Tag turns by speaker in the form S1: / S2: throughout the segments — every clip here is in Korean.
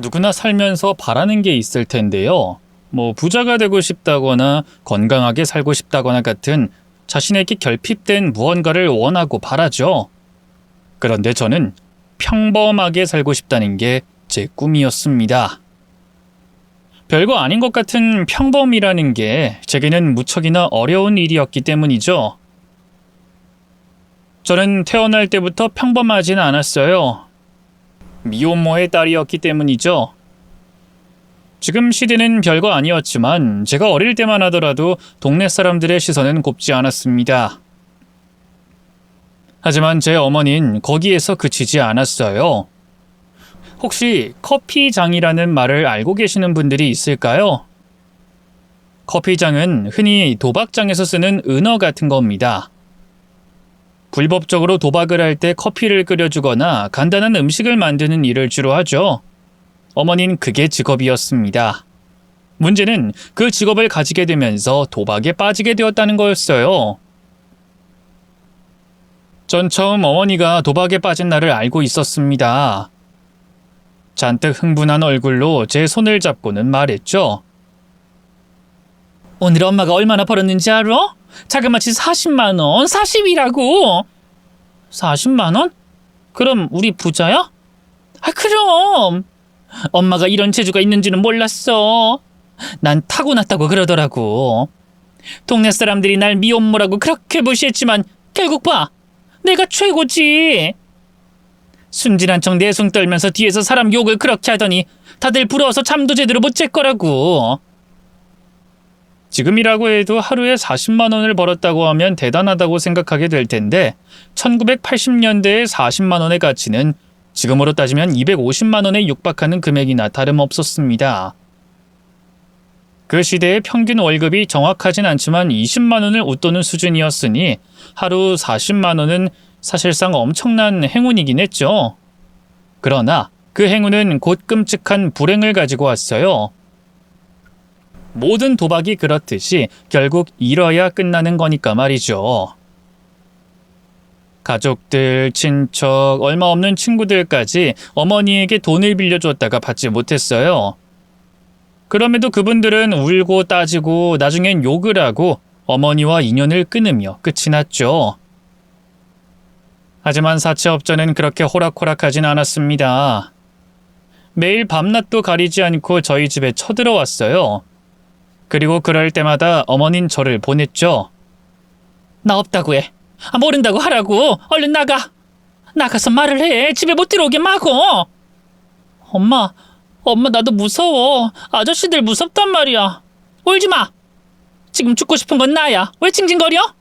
S1: 누구나 살면서 바라는 게 있을 텐데요. 부자가 되고 싶다거나 건강하게 살고 싶다거나 같은 자신에게 결핍된 무언가를 원하고 바라죠. 그런데 저는 평범하게 살고 싶다는 게 제 꿈이었습니다. 별거 아닌 것 같은 평범이라는 게 제게는 무척이나 어려운 일이었기 때문이죠. 저는 태어날 때부터 평범하진 않았어요. 미혼모의 딸이었기 때문이죠. 지금 시대는 별거 아니었지만 제가 어릴 때만 하더라도 동네 사람들의 시선은 곱지 않았습니다. 하지만 제 어머니는 거기에서 그치지 않았어요. 혹시 커피장이라는 말을 알고 계시는 분들이 있을까요? 커피장은 흔히 도박장에서 쓰는 은어 같은 겁니다. 불법적으로 도박을 할 때 커피를 끓여주거나 간단한 음식을 만드는 일을 주로 하죠. 어머니는 그게 직업이었습니다. 문제는 그 직업을 가지게 되면서 도박에 빠지게 되었다는 거였어요. 전 처음 어머니가 도박에 빠진 날을 알고 있었습니다. 잔뜩 흥분한 얼굴로 제 손을 잡고는 말했죠. 오늘 엄마가 얼마나 벌었는지 알아? 자그마치 40만 원, 40이라고. 40만 원? 그럼 우리 부자야? 그럼. 엄마가 이런 재주가 있는지는 몰랐어. 난 타고났다고 그러더라고. 동네 사람들이 날 미혼모라고 그렇게 무시했지만 결국 봐. 내가 최고지. 순진한 척 내숭 떨면서 뒤에서 사람 욕을 그렇게 하더니 다들 부러워서 잠도 제대로 못 잘 거라고. 지금이라고 해도 하루에 40만 원을 벌었다고 하면 대단하다고 생각하게 될 텐데 1980년대의 40만 원의 가치는 지금으로 따지면 250만 원에 육박하는 금액이나 다름없었습니다. 그 시대의 평균 월급이 정확하진 않지만 20만 원을 웃도는 수준이었으니 하루 40만 원은 사실상 엄청난 행운이긴 했죠. 그러나 그 행운은 곧 끔찍한 불행을 가지고 왔어요. 모든 도박이 그렇듯이 결국 잃어야 끝나는 거니까 말이죠. 가족들, 친척, 얼마 없는 친구들까지 어머니에게 돈을 빌려줬다가 받지 못했어요. 그럼에도 그분들은 울고 따지고 나중엔 욕을 하고 어머니와 인연을 끊으며 끝이 났죠. 하지만 사채업자는 그렇게 호락호락하진 않았습니다. 매일 밤낮도 가리지 않고 저희 집에 쳐들어왔어요. 그리고 그럴 때마다 어머닌 저를 보냈죠. 나 없다고 해. 모른다고 하라고. 얼른 나가. 나가서 말을 해. 집에 못 들어오게 막어. 엄마 나도 무서워. 아저씨들 무섭단 말이야. 울지 마. 지금 죽고 싶은 건 나야. 왜 징징거려?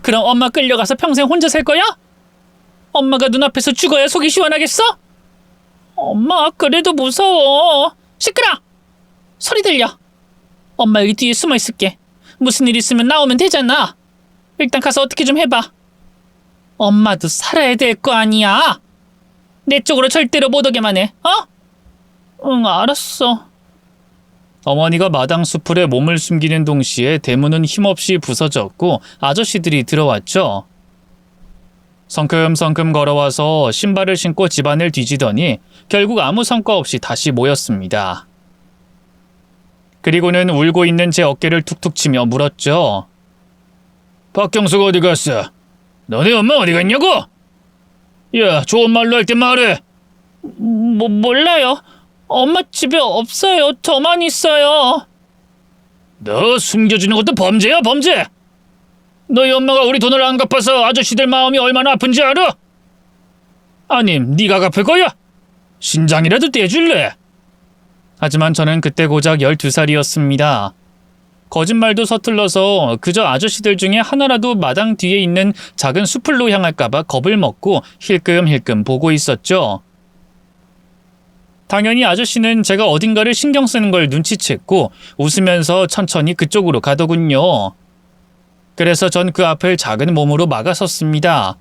S1: 그럼 엄마 끌려가서 평생 혼자 살 거야? 엄마가 눈앞에서 죽어야 속이 시원하겠어? 엄마 그래도 무서워. 시끄러. 소리 들려. 엄마 여기 뒤에 숨어 있을게. 무슨 일 있으면 나오면 되잖아. 일단 가서 어떻게 좀 해봐. 엄마도 살아야 될 거 아니야. 내 쪽으로 절대로 못 오게만 해. 응, 알았어. 어머니가 마당 수풀에 몸을 숨기는 동시에 대문은 힘없이 부서졌고 아저씨들이 들어왔죠. 성큼성큼 걸어와서 신발을 신고 집안을 뒤지더니 결국 아무 성과 없이 다시 모였습니다. 그리고는 울고 있는 제 어깨를 툭툭 치며 물었죠. 박경수가 어디 갔어? 너네 엄마 어디 갔냐고? 야, 좋은 말로 할 때 말해. 몰라요. 엄마 집에 없어요. 저만 있어요. 너 숨겨주는 것도 범죄야, 범죄. 너희 엄마가 우리 돈을 안 갚아서 아저씨들 마음이 얼마나 아픈지 알아? 아님, 네가 갚을 거야? 신장이라도 떼줄래? 하지만 저는 그때 고작 12살이었습니다. 거짓말도 서툴러서 그저 아저씨들 중에 하나라도 마당 뒤에 있는 작은 수풀로 향할까봐 겁을 먹고 힐끔힐끔 보고 있었죠. 당연히 아저씨는 제가 어딘가를 신경 쓰는 걸 눈치챘고 웃으면서 천천히 그쪽으로 가더군요. 그래서 전 그 앞을 작은 몸으로 막아섰습니다.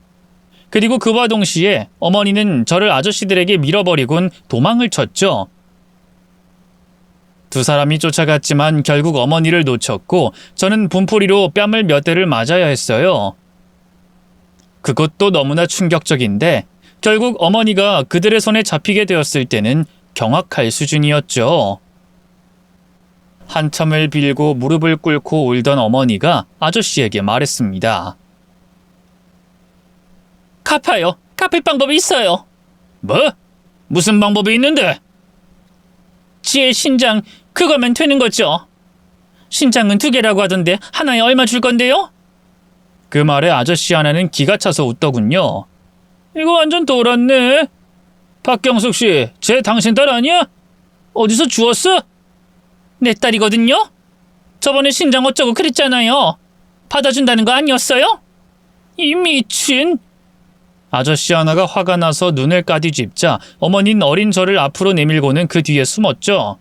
S1: 그리고 그와 동시에 어머니는 저를 아저씨들에게 밀어버리곤 도망을 쳤죠. 두 사람이 쫓아갔지만 결국 어머니를 놓쳤고 저는 분풀이로 뺨을 몇 대를 맞아야 했어요. 그것도 너무나 충격적인데 결국 어머니가 그들의 손에 잡히게 되었을 때는 경악할 수준이었죠. 한참을 빌고 무릎을 꿇고 울던 어머니가 아저씨에게 말했습니다. 갚아요. 갚을 방법이 있어요. 뭐? 무슨 방법이 있는데? 지혜 신장, 그거면 되는 거죠. 신장은 2개라고 하던데 하나에 얼마 줄 건데요? 그 말에 아저씨 하나는 기가 차서 웃더군요. 이거 완전 돌았네. 박경숙 씨, 쟤 당신 딸 아니야? 어디서 주웠어? 내 딸이거든요? 저번에 신장 어쩌고 그랬잖아요. 받아준다는 거 아니었어요? 이 미친. 아저씨 하나가 화가 나서 눈을 까뒤집자 어머니는 어린 저를 앞으로 내밀고는 그 뒤에 숨었죠.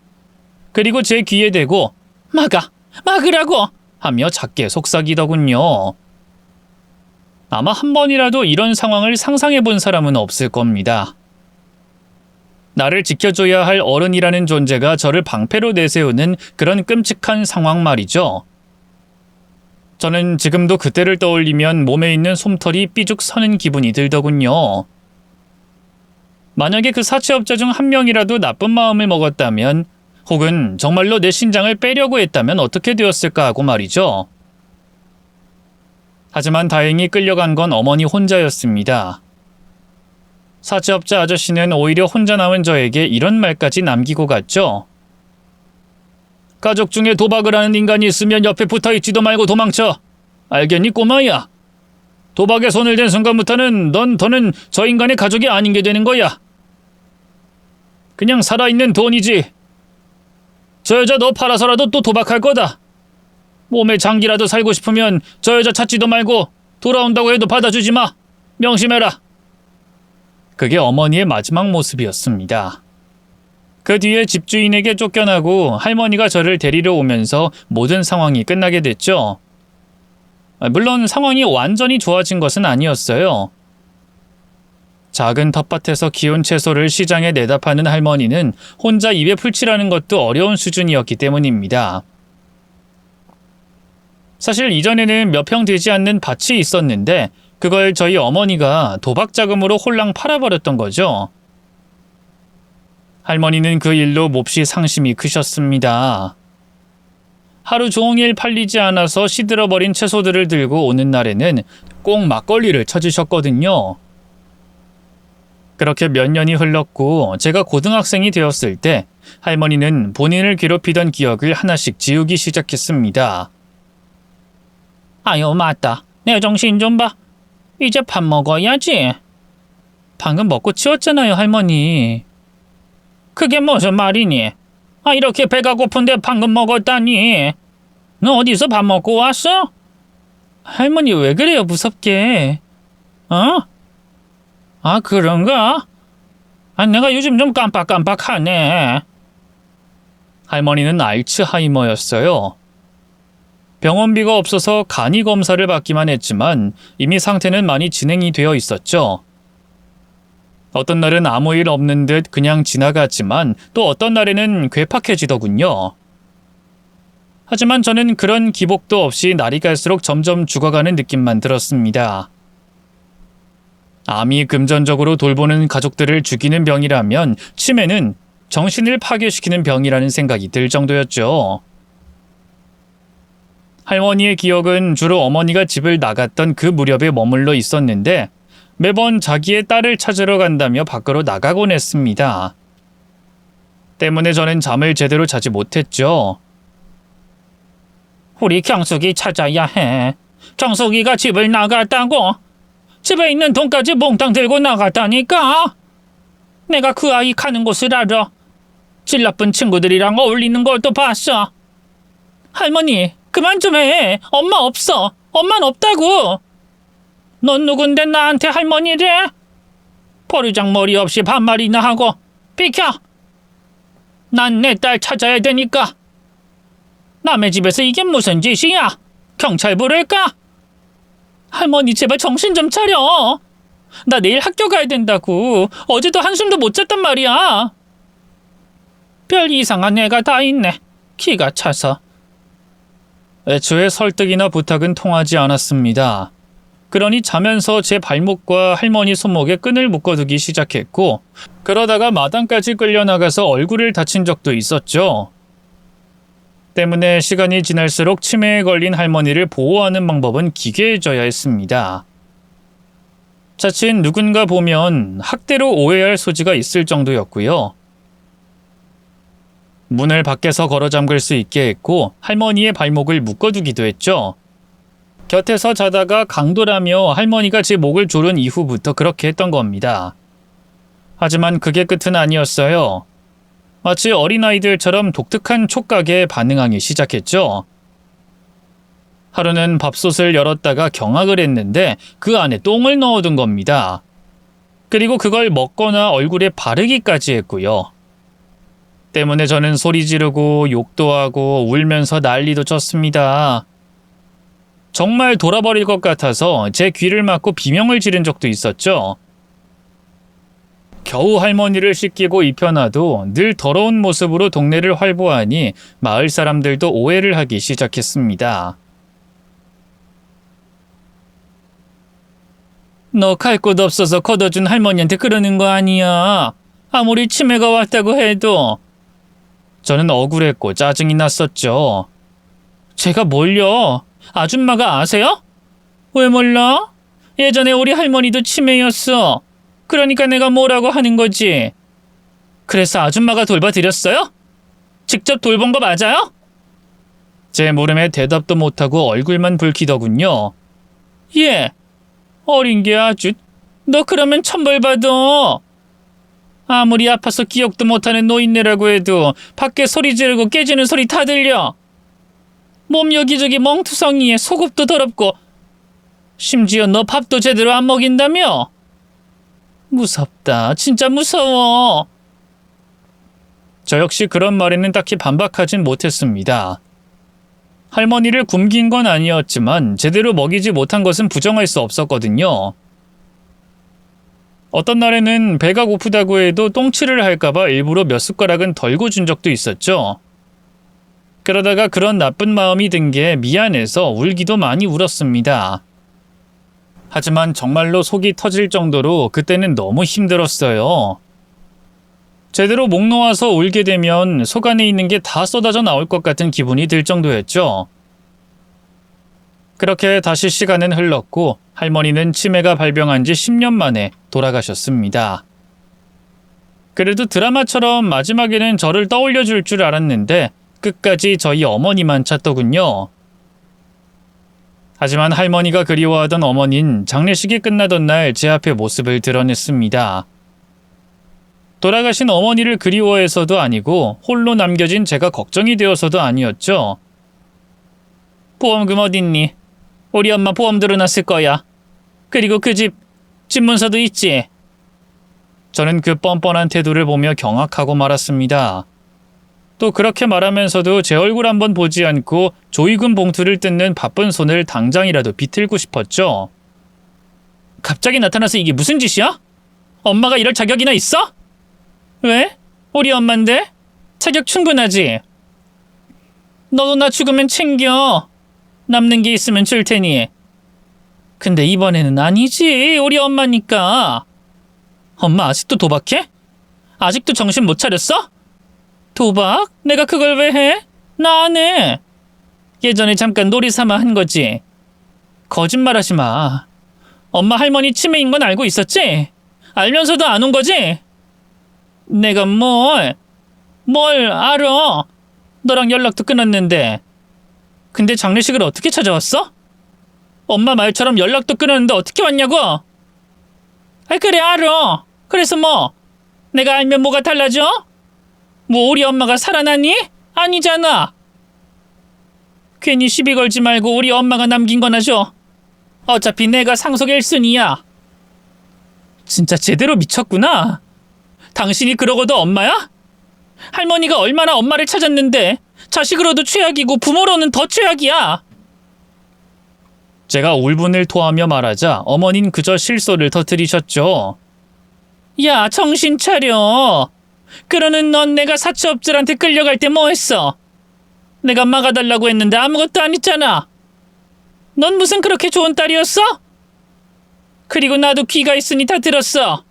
S1: 그리고 제 귀에 대고 막으라고 하며 작게 속삭이더군요. 아마 한 번이라도 이런 상황을 상상해 본 사람은 없을 겁니다. 나를 지켜줘야 할 어른이라는 존재가 저를 방패로 내세우는 그런 끔찍한 상황 말이죠. 저는 지금도 그때를 떠올리면 몸에 있는 솜털이 삐죽 서는 기분이 들더군요. 만약에 그 사채업자 중 한 명이라도 나쁜 마음을 먹었다면, 혹은 정말로 내 신장을 빼려고 했다면 어떻게 되었을까 하고 말이죠. 하지만 다행히 끌려간 건 어머니 혼자였습니다. 사채업자 아저씨는 오히려 혼자 남은 저에게 이런 말까지 남기고 갔죠. 가족 중에 도박을 하는 인간이 있으면 옆에 붙어있지도 말고 도망쳐. 알겠니 꼬마야? 도박에 손을 댄 순간부터는 더는 저 인간의 가족이 아닌 게 되는 거야. 그냥 살아있는 돈이지. 저 여자 너 팔아서라도 또 도박할 거다. 몸에 장기라도 살고 싶으면 저 여자 찾지도 말고 돌아온다고 해도 받아주지 마. 명심해라. 그게 어머니의 마지막 모습이었습니다. 그 뒤에 집주인에게 쫓겨나고 할머니가 저를 데리러 오면서 모든 상황이 끝나게 됐죠. 물론 상황이 완전히 좋아진 것은 아니었어요. 작은 텃밭에서 키운 채소를 시장에 내다 파는 할머니는 혼자 입에 풀칠하는 것도 어려운 수준이었기 때문입니다. 사실 이전에는 몇 평 되지 않는 밭이 있었는데 그걸 저희 어머니가 도박 자금으로 홀랑 팔아버렸던 거죠. 할머니는 그 일로 몹시 상심이 크셨습니다. 하루 종일 팔리지 않아서 시들어버린 채소들을 들고 오는 날에는 꼭 막걸리를 쳐주셨거든요. 그렇게 몇 년이 흘렀고 제가 고등학생이 되었을 때 할머니는 본인을 괴롭히던 기억을 하나씩 지우기 시작했습니다. 아유 맞다. 내 정신 좀 봐. 이제 밥 먹어야지. 방금 먹고 치웠잖아요 할머니. 그게 무슨 말이니? 이렇게 배가 고픈데 방금 먹었다니. 너 어디서 밥 먹고 왔어? 할머니 왜 그래요 무섭게. 그런가? 내가 요즘 좀 깜빡깜빡하네. 할머니는 알츠하이머였어요. 병원비가 없어서 간이 검사를 받기만 했지만 이미 상태는 많이 진행이 되어 있었죠. 어떤 날은 아무 일 없는 듯 그냥 지나갔지만 또 어떤 날에는 괴팍해지더군요. 하지만 저는 그런 기복도 없이 날이 갈수록 점점 죽어가는 느낌만 들었습니다. 암이 금전적으로 돌보는 가족들을 죽이는 병이라면 치매는 정신을 파괴시키는 병이라는 생각이 들 정도였죠. 할머니의 기억은 주로 어머니가 집을 나갔던 그 무렵에 머물러 있었는데 매번 자기의 딸을 찾으러 간다며 밖으로 나가곤 했습니다. 때문에 저는 잠을 제대로 자지 못했죠. 우리 경숙이 찾아야 해. 경숙이가 집을 나갔다고. 집에 있는 돈까지 몽땅 들고 나갔다니까. 내가 그 아이 가는 곳을 알아. 질 나쁜 친구들이랑 어울리는 것도 봤어. 할머니 그만 좀 해. 엄마 없어. 엄만 없다고. 넌 누군데 나한테 할머니래? 버르장머리 없이 반말이나 하고. 비켜. 난 내 딸 찾아야 되니까. 남의 집에서 이게 무슨 짓이야? 경찰 부를까? 할머니 제발 정신 좀 차려. 나 내일 학교 가야 된다고. 어제도 한숨도 못 잤단 말이야. 별 이상한 애가 다 있네. 기가 차서. 애초에 설득이나 부탁은 통하지 않았습니다. 그러니 자면서 제 발목과 할머니 손목에 끈을 묶어두기 시작했고, 그러다가 마당까지 끌려나가서 얼굴을 다친 적도 있었죠. 때문에 시간이 지날수록 치매에 걸린 할머니를 보호하는 방법은 기괴해져야 했습니다. 자칫 누군가 보면 학대로 오해할 소지가 있을 정도였고요. 문을 밖에서 걸어 잠글 수 있게 했고 할머니의 발목을 묶어두기도 했죠. 곁에서 자다가 강도라며 할머니가 제 목을 조른 이후부터 그렇게 했던 겁니다. 하지만 그게 끝은 아니었어요. 마치 어린아이들처럼 독특한 촉각에 반응하기 시작했죠. 하루는 밥솥을 열었다가 경악을 했는데 그 안에 똥을 넣어둔 겁니다. 그리고 그걸 먹거나 얼굴에 바르기까지 했고요. 때문에 저는 소리 지르고 욕도 하고 울면서 난리도 쳤습니다. 정말 돌아버릴 것 같아서 제 귀를 막고 비명을 지른 적도 있었죠. 겨우 할머니를 씻기고 입혀놔도 늘 더러운 모습으로 동네를 활보하니 마을 사람들도 오해를 하기 시작했습니다. 너 갈 곳 없어서 걷어준 할머니한테 그러는 거 아니야. 아무리 치매가 왔다고 해도. 저는 억울했고 짜증이 났었죠. 제가 뭘요? 아줌마가 아세요? 왜 몰라? 예전에 우리 할머니도 치매였어. 그러니까 내가 뭐라고 하는 거지. 그래서 아줌마가 돌봐드렸어요? 직접 돌본 거 맞아요? 제 물음에 대답도 못하고 얼굴만 붉히더군요. 예, 어린 게 아주. 너 그러면 천벌받아. 아무리 아파서 기억도 못하는 노인네라고 해도 밖에 소리 지르고 깨지는 소리 다 들려. 몸 여기저기 멍투성이에 속옷도 더럽고 심지어 너 밥도 제대로 안 먹인다며? 무섭다. 진짜 무서워. 저 역시 그런 말에는 딱히 반박하진 못했습니다. 할머니를 굶긴 건 아니었지만 제대로 먹이지 못한 것은 부정할 수 없었거든요. 어떤 날에는 배가 고프다고 해도 똥칠을 할까봐 일부러 몇 숟가락은 덜고 준 적도 있었죠. 그러다가 그런 나쁜 마음이 든 게 미안해서 울기도 많이 울었습니다. 하지만 정말로 속이 터질 정도로 그때는 너무 힘들었어요. 제대로 목 놓아서 울게 되면 속 안에 있는 게 다 쏟아져 나올 것 같은 기분이 들 정도였죠. 그렇게 다시 시간은 흘렀고 할머니는 치매가 발병한 지 10년 만에 돌아가셨습니다. 그래도 드라마처럼 마지막에는 저를 떠올려 줄 줄 알았는데 끝까지 저희 어머니만 찾더군요. 하지만 할머니가 그리워하던 어머니는 장례식이 끝나던 날 제 앞에 모습을 드러냈습니다. 돌아가신 어머니를 그리워해서도 아니고 홀로 남겨진 제가 걱정이 되어서도 아니었죠. 보험금 어딨니? 우리 엄마 보험 들어놨을 거야. 그리고 그 집 문서도 있지. 저는 그 뻔뻔한 태도를 보며 경악하고 말았습니다. 또 그렇게 말하면서도 제 얼굴 한번 보지 않고 조이금 봉투를 뜯는 바쁜 손을 당장이라도 비틀고 싶었죠. 갑자기 나타나서 이게 무슨 짓이야? 엄마가 이럴 자격이나 있어? 왜? 우리 엄만데? 자격 충분하지? 너도 나 죽으면 챙겨. 남는 게 있으면 줄 테니. 근데 이번에는 아니지. 우리 엄마니까. 엄마 아직도 도박해? 아직도 정신 못 차렸어? 도박? 내가 그걸 왜 해? 나 안 해. 예전에 잠깐 놀이 삼아 한 거지. 거짓말하지 마. 엄마 할머니 치매인 건 알고 있었지? 알면서도 안 온 거지? 내가 뭘 알아. 너랑 연락도 끊었는데. 근데 장례식을 어떻게 찾아왔어? 엄마 말처럼 연락도 끊었는데 어떻게 왔냐고? 그래 알아. 그래서 뭐? 내가 알면 뭐가 달라져? 뭐 우리 엄마가 살아났니? 아니잖아. 괜히 시비 걸지 말고 우리 엄마가 남긴 거나 줘. 어차피 내가 상속 1순위야. 진짜 제대로 미쳤구나. 당신이 그러고도 엄마야? 할머니가 얼마나 엄마를 찾았는데 자식으로도 최악이고 부모로는 더 최악이야. 제가 울분을 토하며 말하자 어머닌 그저 실소를 터뜨리셨죠. 야 정신 차려. 그러는 넌 내가 사채업자한테 끌려갈 때 뭐 했어? 내가 막아달라고 했는데 아무것도 안 했잖아. 넌 무슨 그렇게 좋은 딸이었어? 그리고 나도 귀가 있으니 다 들었어.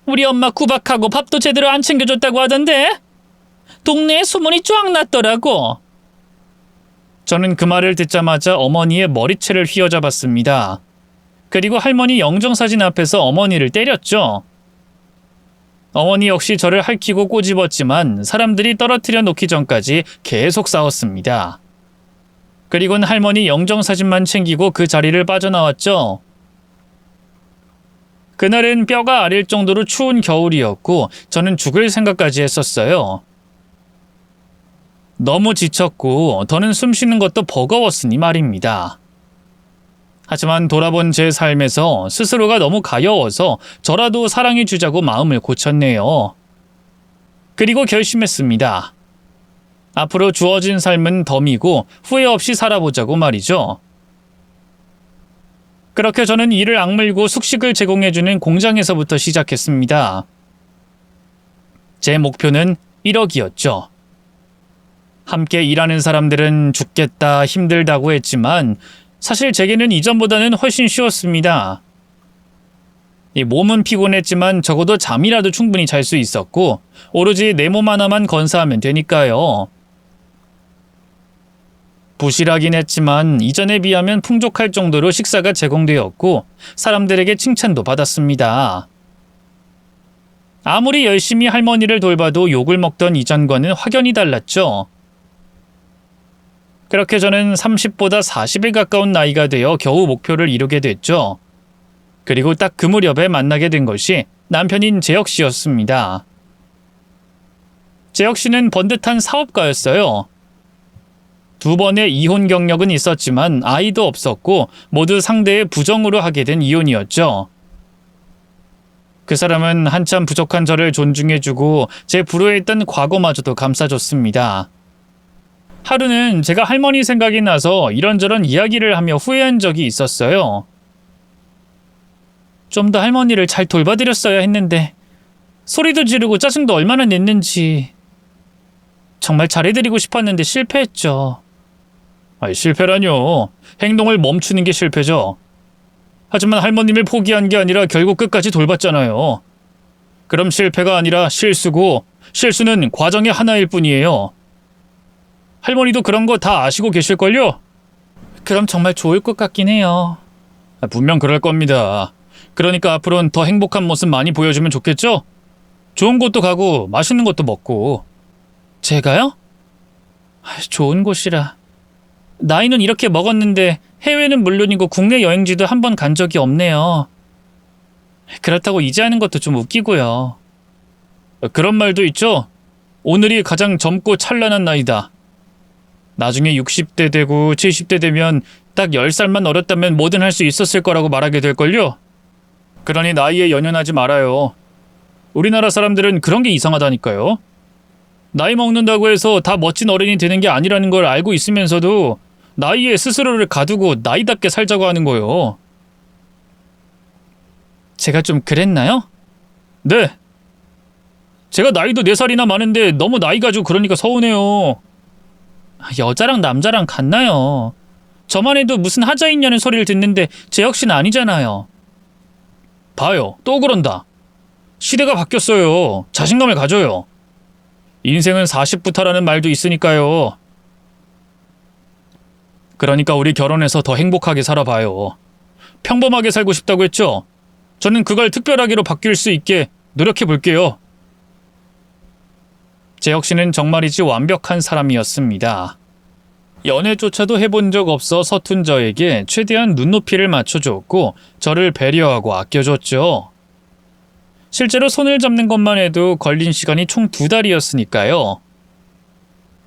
S1: 우리 엄마 구박하고 밥도 제대로 안 챙겨줬다고 하던데? 동네에 소문이 쫙 났더라고. 저는 그 말을 듣자마자 어머니의 머리채를 휘어잡았습니다. 그리고 할머니 영정사진 앞에서 어머니를 때렸죠. 어머니 역시 저를 핥히고 꼬집었지만 사람들이 떨어뜨려 놓기 전까지 계속 싸웠습니다. 그리고는 할머니 영정사진만 챙기고 그 자리를 빠져나왔죠. 그날은 뼈가 아릴 정도로 추운 겨울이었고 저는 죽을 생각까지 했었어요. 너무 지쳤고 더는 숨 쉬는 것도 버거웠으니 말입니다. 하지만 돌아본 제 삶에서 스스로가 너무 가여워서 저라도 사랑해 주자고 마음을 고쳤네요. 그리고 결심했습니다. 앞으로 주어진 삶은 덤이고 후회 없이 살아보자고 말이죠. 그렇게 저는 이를 악물고 숙식을 제공해주는 공장에서부터 시작했습니다. 제 목표는 1억이었죠. 함께 일하는 사람들은 죽겠다, 힘들다고 했지만 사실 제게는 이전보다는 훨씬 쉬웠습니다. 이 몸은 피곤했지만 적어도 잠이라도 충분히 잘 수 있었고 오로지 내 몸 하나만 건사하면 되니까요. 부실하긴 했지만 이전에 비하면 풍족할 정도로 식사가 제공되었고 사람들에게 칭찬도 받았습니다. 아무리 열심히 할머니를 돌봐도 욕을 먹던 이전과는 확연히 달랐죠. 그렇게 저는 30보다 40에 가까운 나이가 되어 겨우 목표를 이루게 됐죠. 그리고 딱 그 무렵에 만나게 된 것이 남편인 재혁 씨였습니다. 재혁 씨는 번듯한 사업가였어요. 2번의 이혼 경력은 있었지만 아이도 없었고 모두 상대의 부정으로 하게 된 이혼이었죠. 그 사람은 한참 부족한 저를 존중해주고 제 불우했던 과거마저도 감싸줬습니다. 하루는 제가 할머니 생각이 나서 이런저런 이야기를 하며 후회한 적이 있었어요. 좀 더 할머니를 잘 돌봐드렸어야 했는데 소리도 지르고 짜증도 얼마나 냈는지. 정말 잘해드리고 싶었는데 실패했죠. 실패라뇨. 행동을 멈추는 게 실패죠. 하지만 할머님을 포기한 게 아니라 결국 끝까지 돌봤잖아요. 그럼 실패가 아니라 실수고 실수는 과정의 하나일 뿐이에요. 할머니도 그런 거 다 아시고 계실걸요? 그럼 정말 좋을 것 같긴 해요. 분명 그럴 겁니다. 그러니까 앞으로는 더 행복한 모습 많이 보여주면 좋겠죠? 좋은 곳도 가고 맛있는 것도 먹고. 제가요? 좋은 곳이라. 나이는 이렇게 먹었는데 해외는 물론이고 국내 여행지도 한 번 간 적이 없네요. 그렇다고 이제 하는 것도 좀 웃기고요. 그런 말도 있죠? 오늘이 가장 젊고 찬란한 나이다. 나중에 60대 되고 70대 되면 딱 10살만 어렸다면 뭐든 할 수 있었을 거라고 말하게 될걸요? 그러니 나이에 연연하지 말아요. 우리나라 사람들은 그런 게 이상하다니까요. 나이 먹는다고 해서 다 멋진 어른이 되는 게 아니라는 걸 알고 있으면서도 나이에 스스로를 가두고 나이답게 살자고 하는 거예요. 제가 좀 그랬나요? 네. 제가 나이도 4살이나 많은데 너무 나이 가지고 그러니까 서운해요. 여자랑 남자랑 같나요? 저만 해도 무슨 하자 있냐는 소리를 듣는데 재혁 씨는 아니잖아요. 봐요. 또 그런다. 시대가 바뀌었어요. 자신감을 가져요. 인생은 40부터라는 말도 있으니까요. 그러니까 우리 결혼해서 더 행복하게 살아봐요. 평범하게 살고 싶다고 했죠? 저는 그걸 특별하게로 바뀔 수 있게 노력해볼게요. 재혁 씨는 정말이지 완벽한 사람이었습니다. 연애조차도 해본 적 없어 서툰 저에게 최대한 눈높이를 맞춰줬고 저를 배려하고 아껴줬죠. 실제로 손을 잡는 것만 해도 걸린 시간이 총 2달이었으니까요.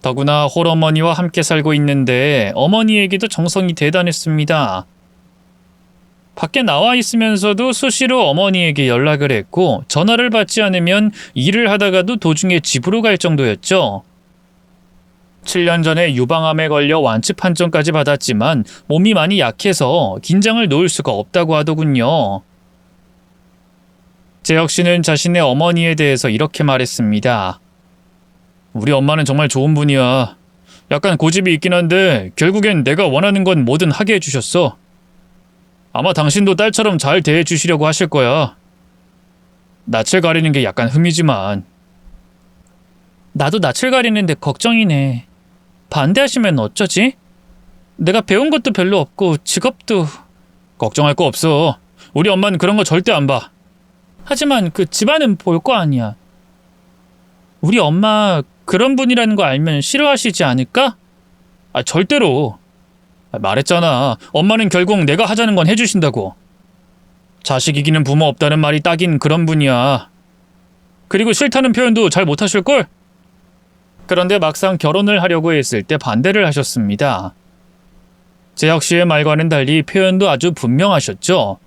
S1: 더구나 홀어머니와 함께 살고 있는데 어머니에게도 정성이 대단했습니다. 밖에 나와 있으면서도 수시로 어머니에게 연락을 했고 전화를 받지 않으면 일을 하다가도 도중에 집으로 갈 정도였죠. 7년 전에 유방암에 걸려 완치 판정까지 받았지만 몸이 많이 약해서 긴장을 놓을 수가 없다고 하더군요. 재혁 씨는 자신의 어머니에 대해서 이렇게 말했습니다. 우리 엄마는 정말 좋은 분이야. 약간 고집이 있긴 한데 결국엔 내가 원하는 건 뭐든 하게 해주셨어. 아마 당신도 딸처럼 잘 대해주시려고 하실 거야. 낯을 가리는 게 약간 흠이지만. 나도 낯을 가리는데 걱정이네. 반대하시면 어쩌지? 내가 배운 것도 별로 없고 직업도... 걱정할 거 없어. 우리 엄마는 그런 거 절대 안 봐. 하지만 그 집안은 볼 거 아니야. 우리 엄마 그런 분이라는 거 알면 싫어하시지 않을까? 절대로. 말했잖아. 엄마는 결국 내가 하자는 건 해주신다고. 자식 이기는 부모 없다는 말이 딱인 그런 분이야. 그리고 싫다는 표현도 잘 못하실걸? 그런데 막상 결혼을 하려고 했을 때 반대를 하셨습니다. 재혁 씨의 말과는 달리 표현도 아주 분명하셨죠.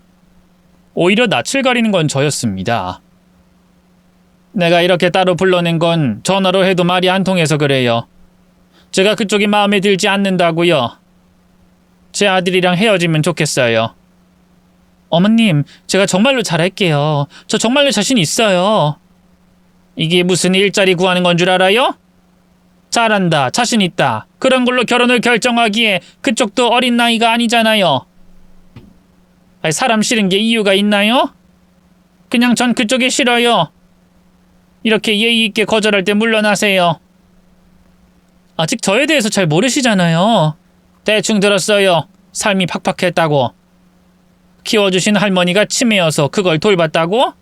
S1: 오히려 낯을 가리는 건 저였습니다. 내가 이렇게 따로 불러낸 건 전화로 해도 말이 안 통해서 그래요. 제가 그쪽이 마음에 들지 않는다고요. 제 아들이랑 헤어지면 좋겠어요. 어머님, 제가 정말로 잘할게요. 저 정말로 자신 있어요. 이게 무슨 일자리 구하는 건 줄 알아요? 잘한다, 자신 있다. 그런 걸로 결혼을 결정하기에 그쪽도 어린 나이가 아니잖아요. 사람 싫은 게 이유가 있나요? 그냥 전 그쪽이 싫어요. 이렇게 예의 있게 거절할 때 물러나세요. 아직 저에 대해서 잘 모르시잖아요. 대충 들었어요. 삶이 팍팍했다고. 키워주신 할머니가 치매여서 그걸 돌봤다고?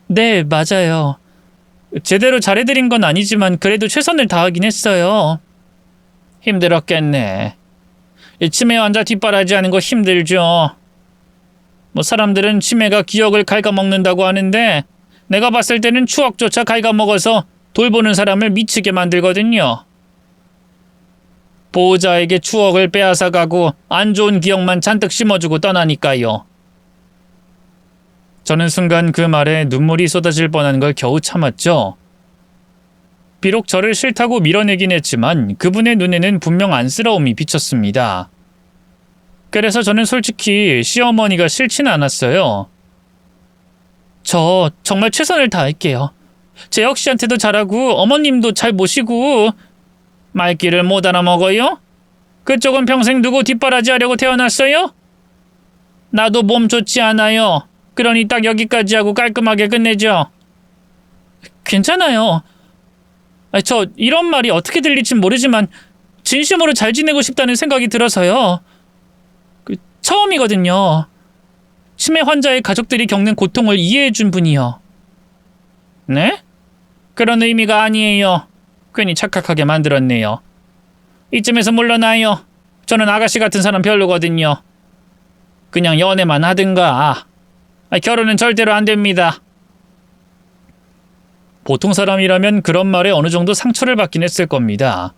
S1: 네, 맞아요. 제대로 잘해드린 건 아니지만 그래도 최선을 다하긴 했어요. 힘들었겠네. 치매 환자 뒷바라지하는 거 힘들죠. 사람들은 치매가 기억을 갉아먹는다고 하는데 내가 봤을 때는 추억조차 갉아먹어서 돌보는 사람을 미치게 만들거든요. 보호자에게 추억을 빼앗아가고 안 좋은 기억만 잔뜩 심어주고 떠나니까요. 저는 순간 그 말에 눈물이 쏟아질 뻔한 걸 겨우 참았죠. 비록 저를 싫다고 밀어내긴 했지만 그분의 눈에는 분명 안쓰러움이 비쳤습니다. 그래서 저는 솔직히 시어머니가 싫진 않았어요. 저 정말 최선을 다할게요. 재혁 씨한테도 잘하고 어머님도 잘 모시고. 말귀를 못 알아먹어요? 그쪽은 평생 누구 뒷바라지 하려고 태어났어요? 나도 몸 좋지 않아요. 그러니 딱 여기까지 하고 깔끔하게 끝내죠. 괜찮아요. 저 이런 말이 어떻게 들릴진 모르지만 진심으로 잘 지내고 싶다는 생각이 들어서요. 처음이거든요. 치매 환자의 가족들이 겪는 고통을 이해해준 분이요. 네? 그런 의미가 아니에요. 괜히 착각하게 만들었네요. 이쯤에서 물러나요. 저는 아가씨 같은 사람 별로거든요. 그냥 연애만 하든가. 결혼은 절대로 안 됩니다. 보통 사람이라면 그런 말에 어느 정도 상처를 받긴 했을 겁니다.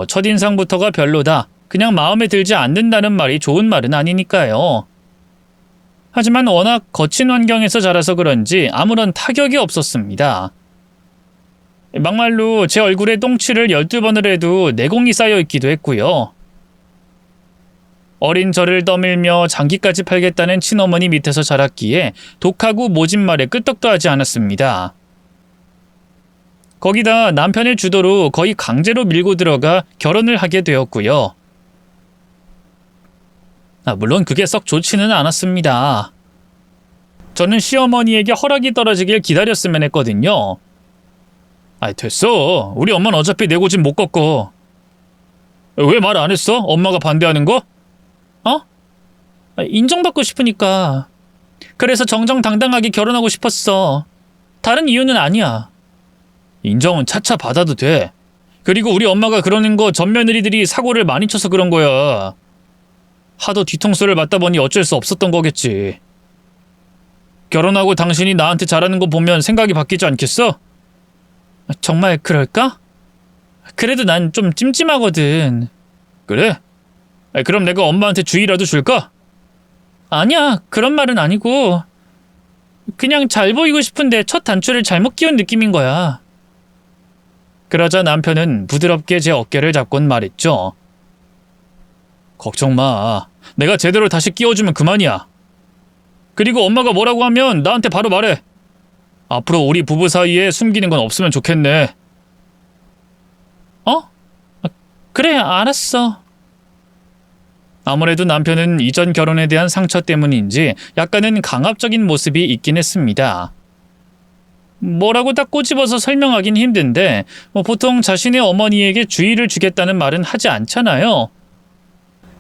S1: 첫인상부터가 별로다. 그냥 마음에 들지 않는다는 말이 좋은 말은 아니니까요. 하지만 워낙 거친 환경에서 자라서 그런지 아무런 타격이 없었습니다. 막말로 제 얼굴에 똥칠을 12번을 해도 내공이 쌓여있기도 했고요. 어린 저를 떠밀며 장기까지 팔겠다는 친어머니 밑에서 자랐기에 독하고 모진 말에 끄떡도 하지 않았습니다. 거기다 남편의 주도로 거의 강제로 밀고 들어가 결혼을 하게 되었고요. 물론 그게 썩 좋지는 않았습니다. 저는 시어머니에게 허락이 떨어지길 기다렸으면 했거든요. 됐어. 우리 엄마는 어차피 내 고집 못 꺾어. 왜 말 안 했어? 엄마가 반대하는 거? 인정받고 싶으니까. 그래서 정정당당하게 결혼하고 싶었어. 다른 이유는 아니야. 인정은 차차 받아도 돼. 그리고 우리 엄마가 그러는 거 전 며느리들이 사고를 많이 쳐서 그런 거야. 하도 뒤통수를 맞다 보니 어쩔 수 없었던 거겠지. 결혼하고 당신이 나한테 잘하는 거 보면 생각이 바뀌지 않겠어? 정말 그럴까? 그래도 난 좀 찜찜하거든. 그래? 그럼 내가 엄마한테 주의라도 줄까? 아니야, 그런 말은 아니고 그냥 잘 보이고 싶은데 첫 단추를 잘못 끼운 느낌인 거야. 그러자 남편은 부드럽게 제 어깨를 잡곤 말했죠. 걱정 마. 내가 제대로 다시 끼워주면 그만이야. 그리고 엄마가 뭐라고 하면 나한테 바로 말해. 앞으로 우리 부부 사이에 숨기는 건 없으면 좋겠네. 그래, 알았어. 아무래도 남편은 이전 결혼에 대한 상처 때문인지 약간은 강압적인 모습이 있긴 했습니다. 뭐라고 딱 꼬집어서 설명하긴 힘든데 보통 자신의 어머니에게 주의를 주겠다는 말은 하지 않잖아요.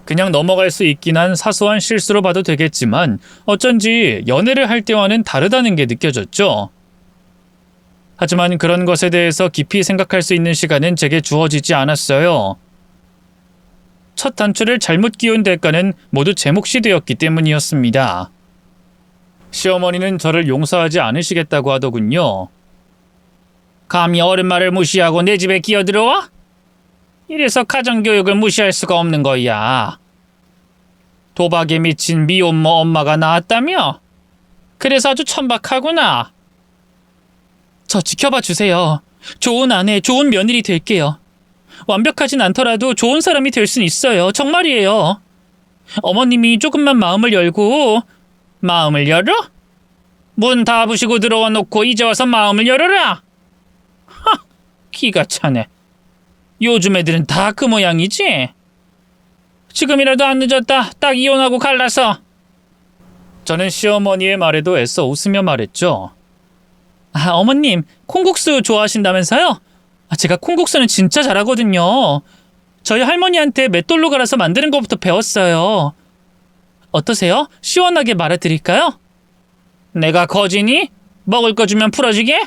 S1: 그냥 넘어갈 수 있긴 한 사소한 실수로 봐도 되겠지만 어쩐지 연애를 할 때와는 다르다는 게 느껴졌죠. 하지만 그런 것에 대해서 깊이 생각할 수 있는 시간은 제게 주어지지 않았어요. 첫 단추를 잘못 끼운 대가는 모두 제 몫이 되었기 때문이었습니다. 시어머니는 저를 용서하지 않으시겠다고 하더군요. 감히 어른 말을 무시하고 내 집에 기어들어와? 이래서 가정교육을 무시할 수가 없는 거야. 도박에 미친 미혼모 엄마가 나왔다며? 그래서 아주 천박하구나. 저 지켜봐 주세요. 좋은 아내, 좋은 며느리 될게요. 완벽하진 않더라도 좋은 사람이 될 순 있어요. 정말이에요. 어머님이 조금만 마음을 열고. 마음을 열어? 문 다 부시고 들어와 놓고 이제 와서 마음을 열어라. 하, 기가 차네. 요즘 애들은 다 그 모양이지? 지금이라도 안 늦었다. 딱 이혼하고 갈라서. 저는 시어머니의 말에도 애써 웃으며 말했죠. 아, 어머님, 콩국수 좋아하신다면서요? 제가 콩국수는 진짜 잘하거든요. 저희 할머니한테 맷돌로 갈아서 만드는 것부터 배웠어요. 어떠세요? 시원하게 말해드릴까요? 내가 거지니? 먹을 거 주면 풀어지게?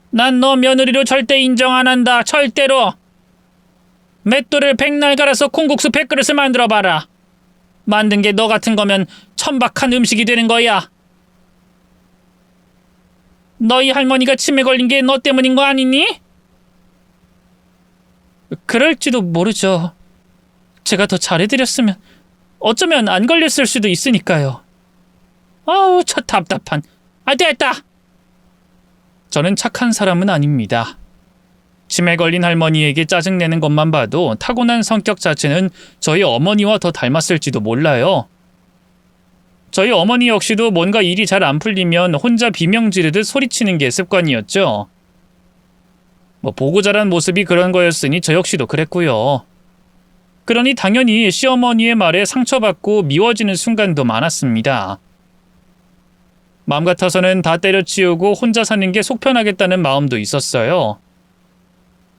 S1: 난 너 며느리로 절대 인정 안 한다. 절대로. 맷돌을 백날 갈아서 콩국수 100그릇을 만들어봐라. 만든 게 너 같은 거면 천박한 음식이 되는 거야. 너희 할머니가 치매 걸린 게 너 때문인 거 아니니? 그럴지도 모르죠. 제가 더 잘해드렸으면 어쩌면 안 걸렸을 수도 있으니까요. 아우, 저 답답한. 아, 됐다. 저는 착한 사람은 아닙니다. 치매 걸린 할머니에게 짜증내는 것만 봐도 타고난 성격 자체는 저희 어머니와 더 닮았을지도 몰라요. 저희 어머니 역시도 뭔가 일이 잘 안 풀리면 혼자 비명 지르듯 소리치는 게 습관이었죠. 보고 자란 모습이 그런 거였으니 저 역시도 그랬고요. 그러니 당연히 시어머니의 말에 상처받고 미워지는 순간도 많았습니다. 마음 같아서는 다 때려치우고 혼자 사는 게 속편하겠다는 마음도 있었어요.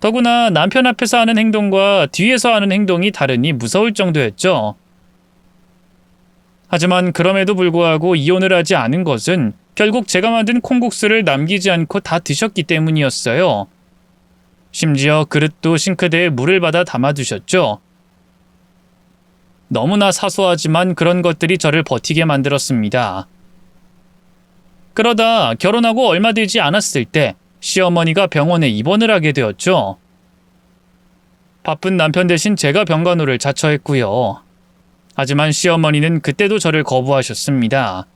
S1: 더구나 남편 앞에서 하는 행동과 뒤에서 하는 행동이 다르니 무서울 정도였죠. 하지만 그럼에도 불구하고 이혼을 하지 않은 것은 결국 제가 만든 콩국수를 남기지 않고 다 드셨기 때문이었어요. 심지어 그릇도 싱크대에 물을 받아 담아두셨죠. 너무나 사소하지만 그런 것들이 저를 버티게 만들었습니다. 그러다 결혼하고 얼마 되지 않았을 때 시어머니가 병원에 입원을 하게 되었죠. 바쁜 남편 대신 제가 병간호를 자처했고요. 하지만 시어머니는 그때도 저를 거부하셨습니다.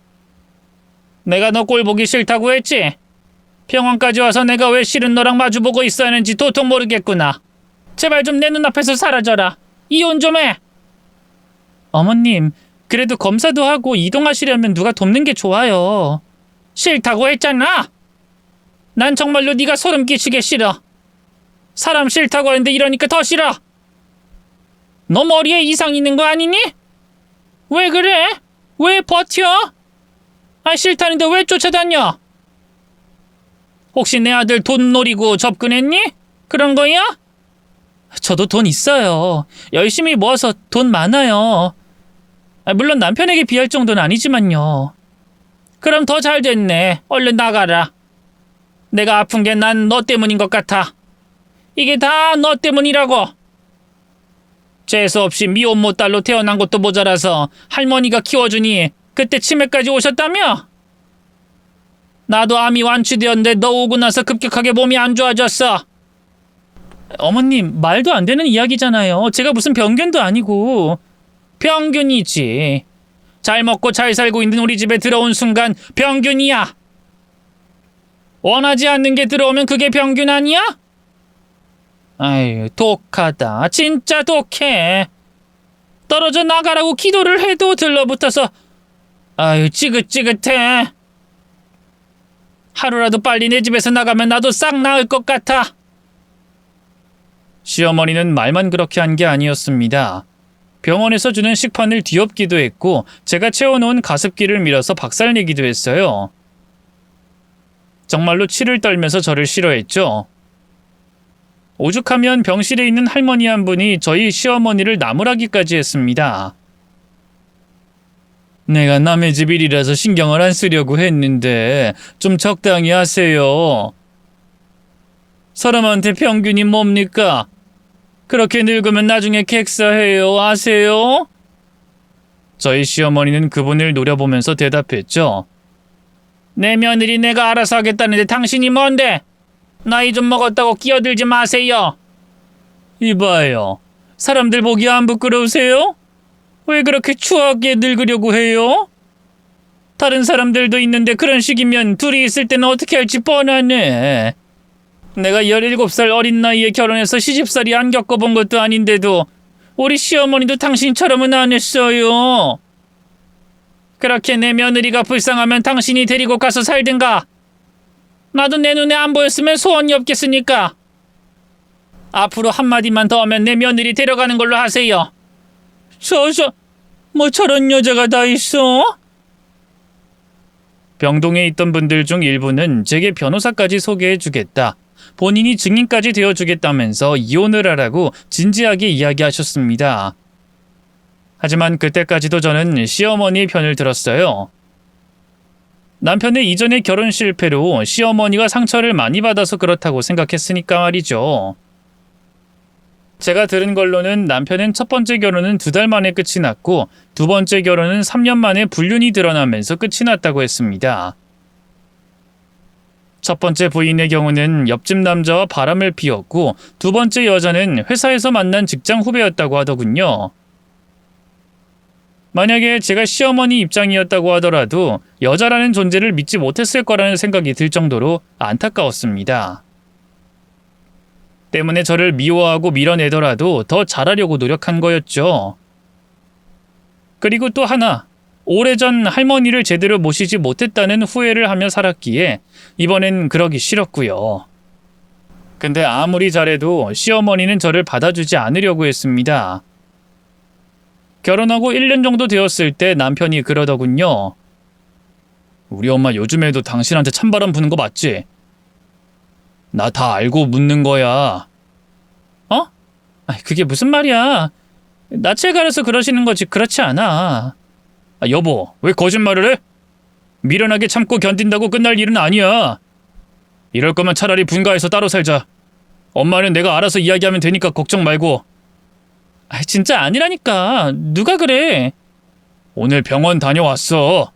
S1: 내가 너 꼴 보기 싫다고 했지? 병원까지 와서 내가 왜 싫은 너랑 마주보고 있어야 하는지 도통 모르겠구나. 제발 좀 내 눈앞에서 사라져라. 이혼 좀 해. 어머님, 그래도 검사도 하고 이동하시려면 누가 돕는 게 좋아요. 싫다고 했잖아. 난 정말로 네가 소름 끼치게 싫어. 사람 싫다고 하는데 이러니까 더 싫어. 너 머리에 이상 있는 거 아니니? 왜 그래? 왜 버텨? 아, 싫다는데 왜 쫓아다녀? 혹시 내 아들 돈 노리고 접근했니? 그런 거야? 저도 돈 있어요. 열심히 모아서 돈 많아요. 물론 남편에게 비할 정도는 아니지만요. 그럼 더 잘 됐네. 얼른 나가라. 내가 아픈 게 난 너 때문인 것 같아. 이게 다 너 때문이라고. 재수없이 미혼모 딸로 태어난 것도 모자라서 할머니가 키워주니 그때 치매까지 오셨다며? 나도 암이 완치되었는데 너 오고 나서 급격하게 몸이 안 좋아졌어. 어머님, 말도 안 되는 이야기잖아요. 제가 무슨 병균도 아니고. 병균이지. 잘 먹고 잘 살고 있는 우리 집에 들어온 순간 병균이야. 원하지 않는 게 들어오면 그게 병균 아니야? 아유, 독하다. 진짜 독해. 떨어져 나가라고 기도를 해도 들러붙어서 아유, 지긋지긋해. 하루라도 빨리 내 집에서 나가면 나도 싹 나을 것 같아. 시어머니는 말만 그렇게 한 게 아니었습니다. 병원에서 주는 식판을 뒤엎기도 했고 제가 채워놓은 가습기를 밀어서 박살내기도 했어요. 정말로 치를 떨면서 저를 싫어했죠. 오죽하면 병실에 있는 할머니 한 분이 저희 시어머니를 나무라기까지 했습니다. 내가 남의 집 일이라서 신경을 안 쓰려고 했는데 좀 적당히 하세요. 사람한테 평균이 뭡니까? 그렇게 늙으면 나중에 객사해요. 아세요? 저희 시어머니는 그분을 노려보면서 대답했죠. 내 며느리 내가 알아서 하겠다는데 당신이 뭔데? 나이 좀 먹었다고 끼어들지 마세요. 이봐요. 사람들 보기 안 부끄러우세요? 왜 그렇게 추하게 늙으려고 해요? 다른 사람들도 있는데 그런 식이면 둘이 있을 때는 어떻게 할지 뻔하네. 내가 17살 어린 나이에 결혼해서 시집살이 안 겪어본 것도 아닌데도 우리 시어머니도 당신처럼은 안 했어요. 그렇게 내 며느리가 불쌍하면 당신이 데리고 가서 살든가. 나도 내 눈에 안 보였으면 소원이 없겠으니까. 앞으로 한마디만 더 하면 내 며느리 데려가는 걸로 하세요. 뭐 저런 여자가 다 있어? 병동에 있던 분들 중 일부는 제게 변호사까지 소개해주겠다. 본인이 증인까지 되어주겠다면서 이혼을 하라고 진지하게 이야기하셨습니다. 하지만 그때까지도 저는 시어머니의 편을 들었어요. 남편의 이전의 결혼 실패로 시어머니가 상처를 많이 받아서 그렇다고 생각했으니까 말이죠. 제가 들은 걸로는 남편은 첫 번째 결혼은 2달 만에 끝이 났고 두 번째 결혼은 3년 만에 불륜이 드러나면서 끝이 났다고 했습니다. 첫 번째 부인의 경우는 옆집 남자와 바람을 피웠고 두 번째 여자는 회사에서 만난 직장 후배였다고 하더군요. 만약에 제가 시어머니 입장이었다고 하더라도 여자라는 존재를 믿지 못했을 거라는 생각이 들 정도로 안타까웠습니다. 때문에 저를 미워하고 밀어내더라도 더 잘하려고 노력한 거였죠. 그리고 또 하나, 오래전 할머니를 제대로 모시지 못했다는 후회를 하며 살았기에 이번엔 그러기 싫었고요. 근데 아무리 잘해도 시어머니는 저를 받아주지 않으려고 했습니다. 결혼하고 1년 정도 되었을 때 남편이 그러더군요. 우리 엄마 요즘에도 당신한테 찬바람 부는 거 맞지? 나 다 알고 묻는 거야. 어? 그게 무슨 말이야. 낯을 가려서 그러시는 거지 그렇지 않아. 여보, 왜 거짓말을 해? 미련하게 참고 견딘다고 끝날 일은 아니야. 이럴 거면 차라리 분가해서 따로 살자. 엄마는 내가 알아서 이야기하면 되니까 걱정 말고. 진짜 아니라니까. 누가 그래? 오늘 병원 다녀왔어.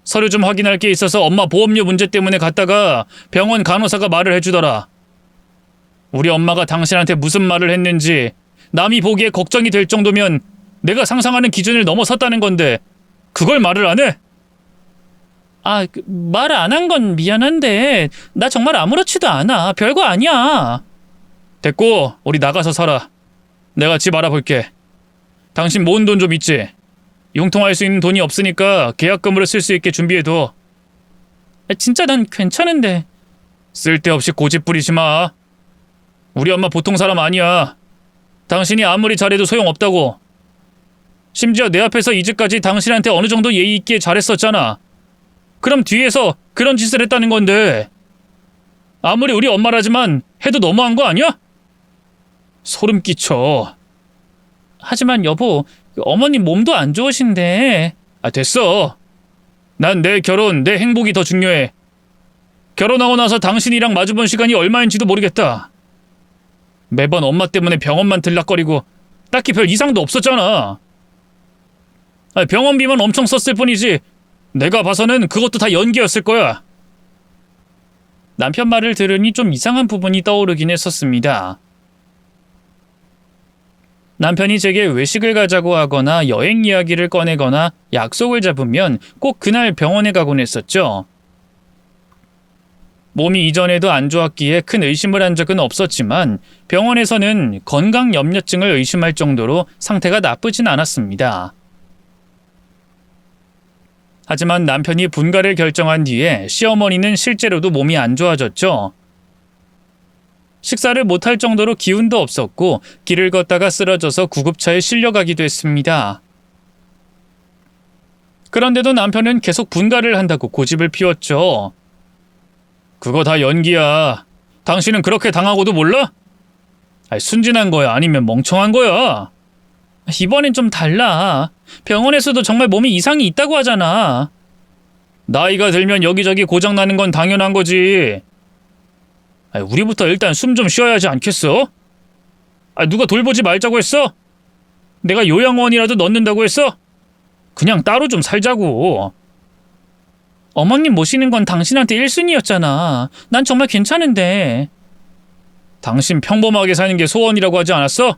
S1: 서류 좀 확인할 게 있어서 엄마 보험료 문제 때문에 갔다가 병원 간호사가 말을 해주더라. 우리 엄마가 당신한테 무슨 말을 했는지 남이 보기에 걱정이 될 정도면 내가 상상하는 기준을 넘어섰다는 건데 그걸 말을 안 해? 말 안 한 건 미안한데 나 정말 아무렇지도 않아. 별거 아니야. 됐고 우리 나가서 살아. 내가 집 알아볼게. 당신 모은 돈 좀 있지? 융통할 수 있는 돈이 없으니까 계약금으로 쓸 수 있게 준비해둬. 진짜 난 괜찮은데. 쓸데없이 고집 부리지 마. 우리 엄마 보통 사람 아니야. 당신이 아무리 잘해도 소용없다고. 심지어 내 앞에서 이제까지 당신한테 어느 정도 예의 있게 잘했었잖아. 그럼 뒤에서 그런 짓을 했다는 건데 아무리 우리 엄마라지만 해도 너무한 거 아니야? 소름 끼쳐. 하지만 여보, 어머님 몸도 안 좋으신데. 됐어. 난 내 결혼, 내 행복이 더 중요해. 결혼하고 나서 당신이랑 마주본 시간이 얼마인지도 모르겠다. 매번 엄마 때문에 병원만 들락거리고 딱히 별 이상도 없었잖아. 병원비만 엄청 썼을 뿐이지 내가 봐서는 그것도 다 연기였을 거야. 남편 말을 들으니 좀 이상한 부분이 떠오르긴 했었습니다. 남편이 제게 외식을 가자고 하거나 여행 이야기를 꺼내거나 약속을 잡으면 꼭 그날 병원에 가곤 했었죠. 몸이 이전에도 안 좋았기에 큰 의심을 한 적은 없었지만 병원에서는 건강염려증을 의심할 정도로 상태가 나쁘진 않았습니다. 하지만 남편이 분가를 결정한 뒤에 시어머니는 실제로도 몸이 안 좋아졌죠. 식사를 못할 정도로 기운도 없었고 길을 걷다가 쓰러져서 구급차에 실려가기도 했습니다. 그런데도 남편은 계속 분가를 한다고 고집을 피웠죠. 그거 다 연기야. 당신은 그렇게 당하고도 몰라? 순진한 거야? 아니면 멍청한 거야? 이번엔 좀 달라. 병원에서도 정말 몸에 이상이 있다고 하잖아. 나이가 들면 여기저기 고장나는 건 당연한 거지. 우리부터 일단 숨 좀 쉬어야 하지 않겠어? 누가 돌보지 말자고 했어? 내가 요양원이라도 넣는다고 했어? 그냥 따로 좀 살자고. 어머님 모시는 건 당신한테 1순위였잖아. 난 정말 괜찮은데. 당신 평범하게 사는 게 소원이라고 하지 않았어?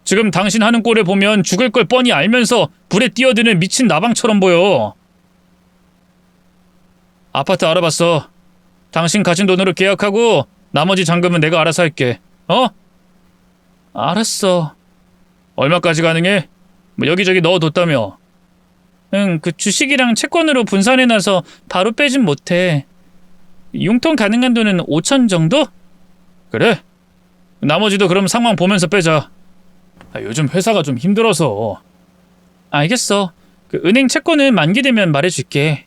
S1: 지금 당신 하는 꼴을 보면 죽을 걸 뻔히 알면서 불에 뛰어드는 미친 나방처럼 보여. 아파트 알아봤어. 당신 가진 돈으로 계약하고 나머지 잔금은 내가 알아서 할게. 알았어. 얼마까지 가능해? 뭐 여기저기 넣어뒀다며. 응, 그 주식이랑 채권으로 분산해놔서 바로 빼진 못해. 융통 가능한 돈은 5천 정도? 그래? 나머지도 그럼 상황 보면서 빼자. 요즘 회사가 좀 힘들어서. 알겠어. 그 은행 채권은 만기되면 말해줄게.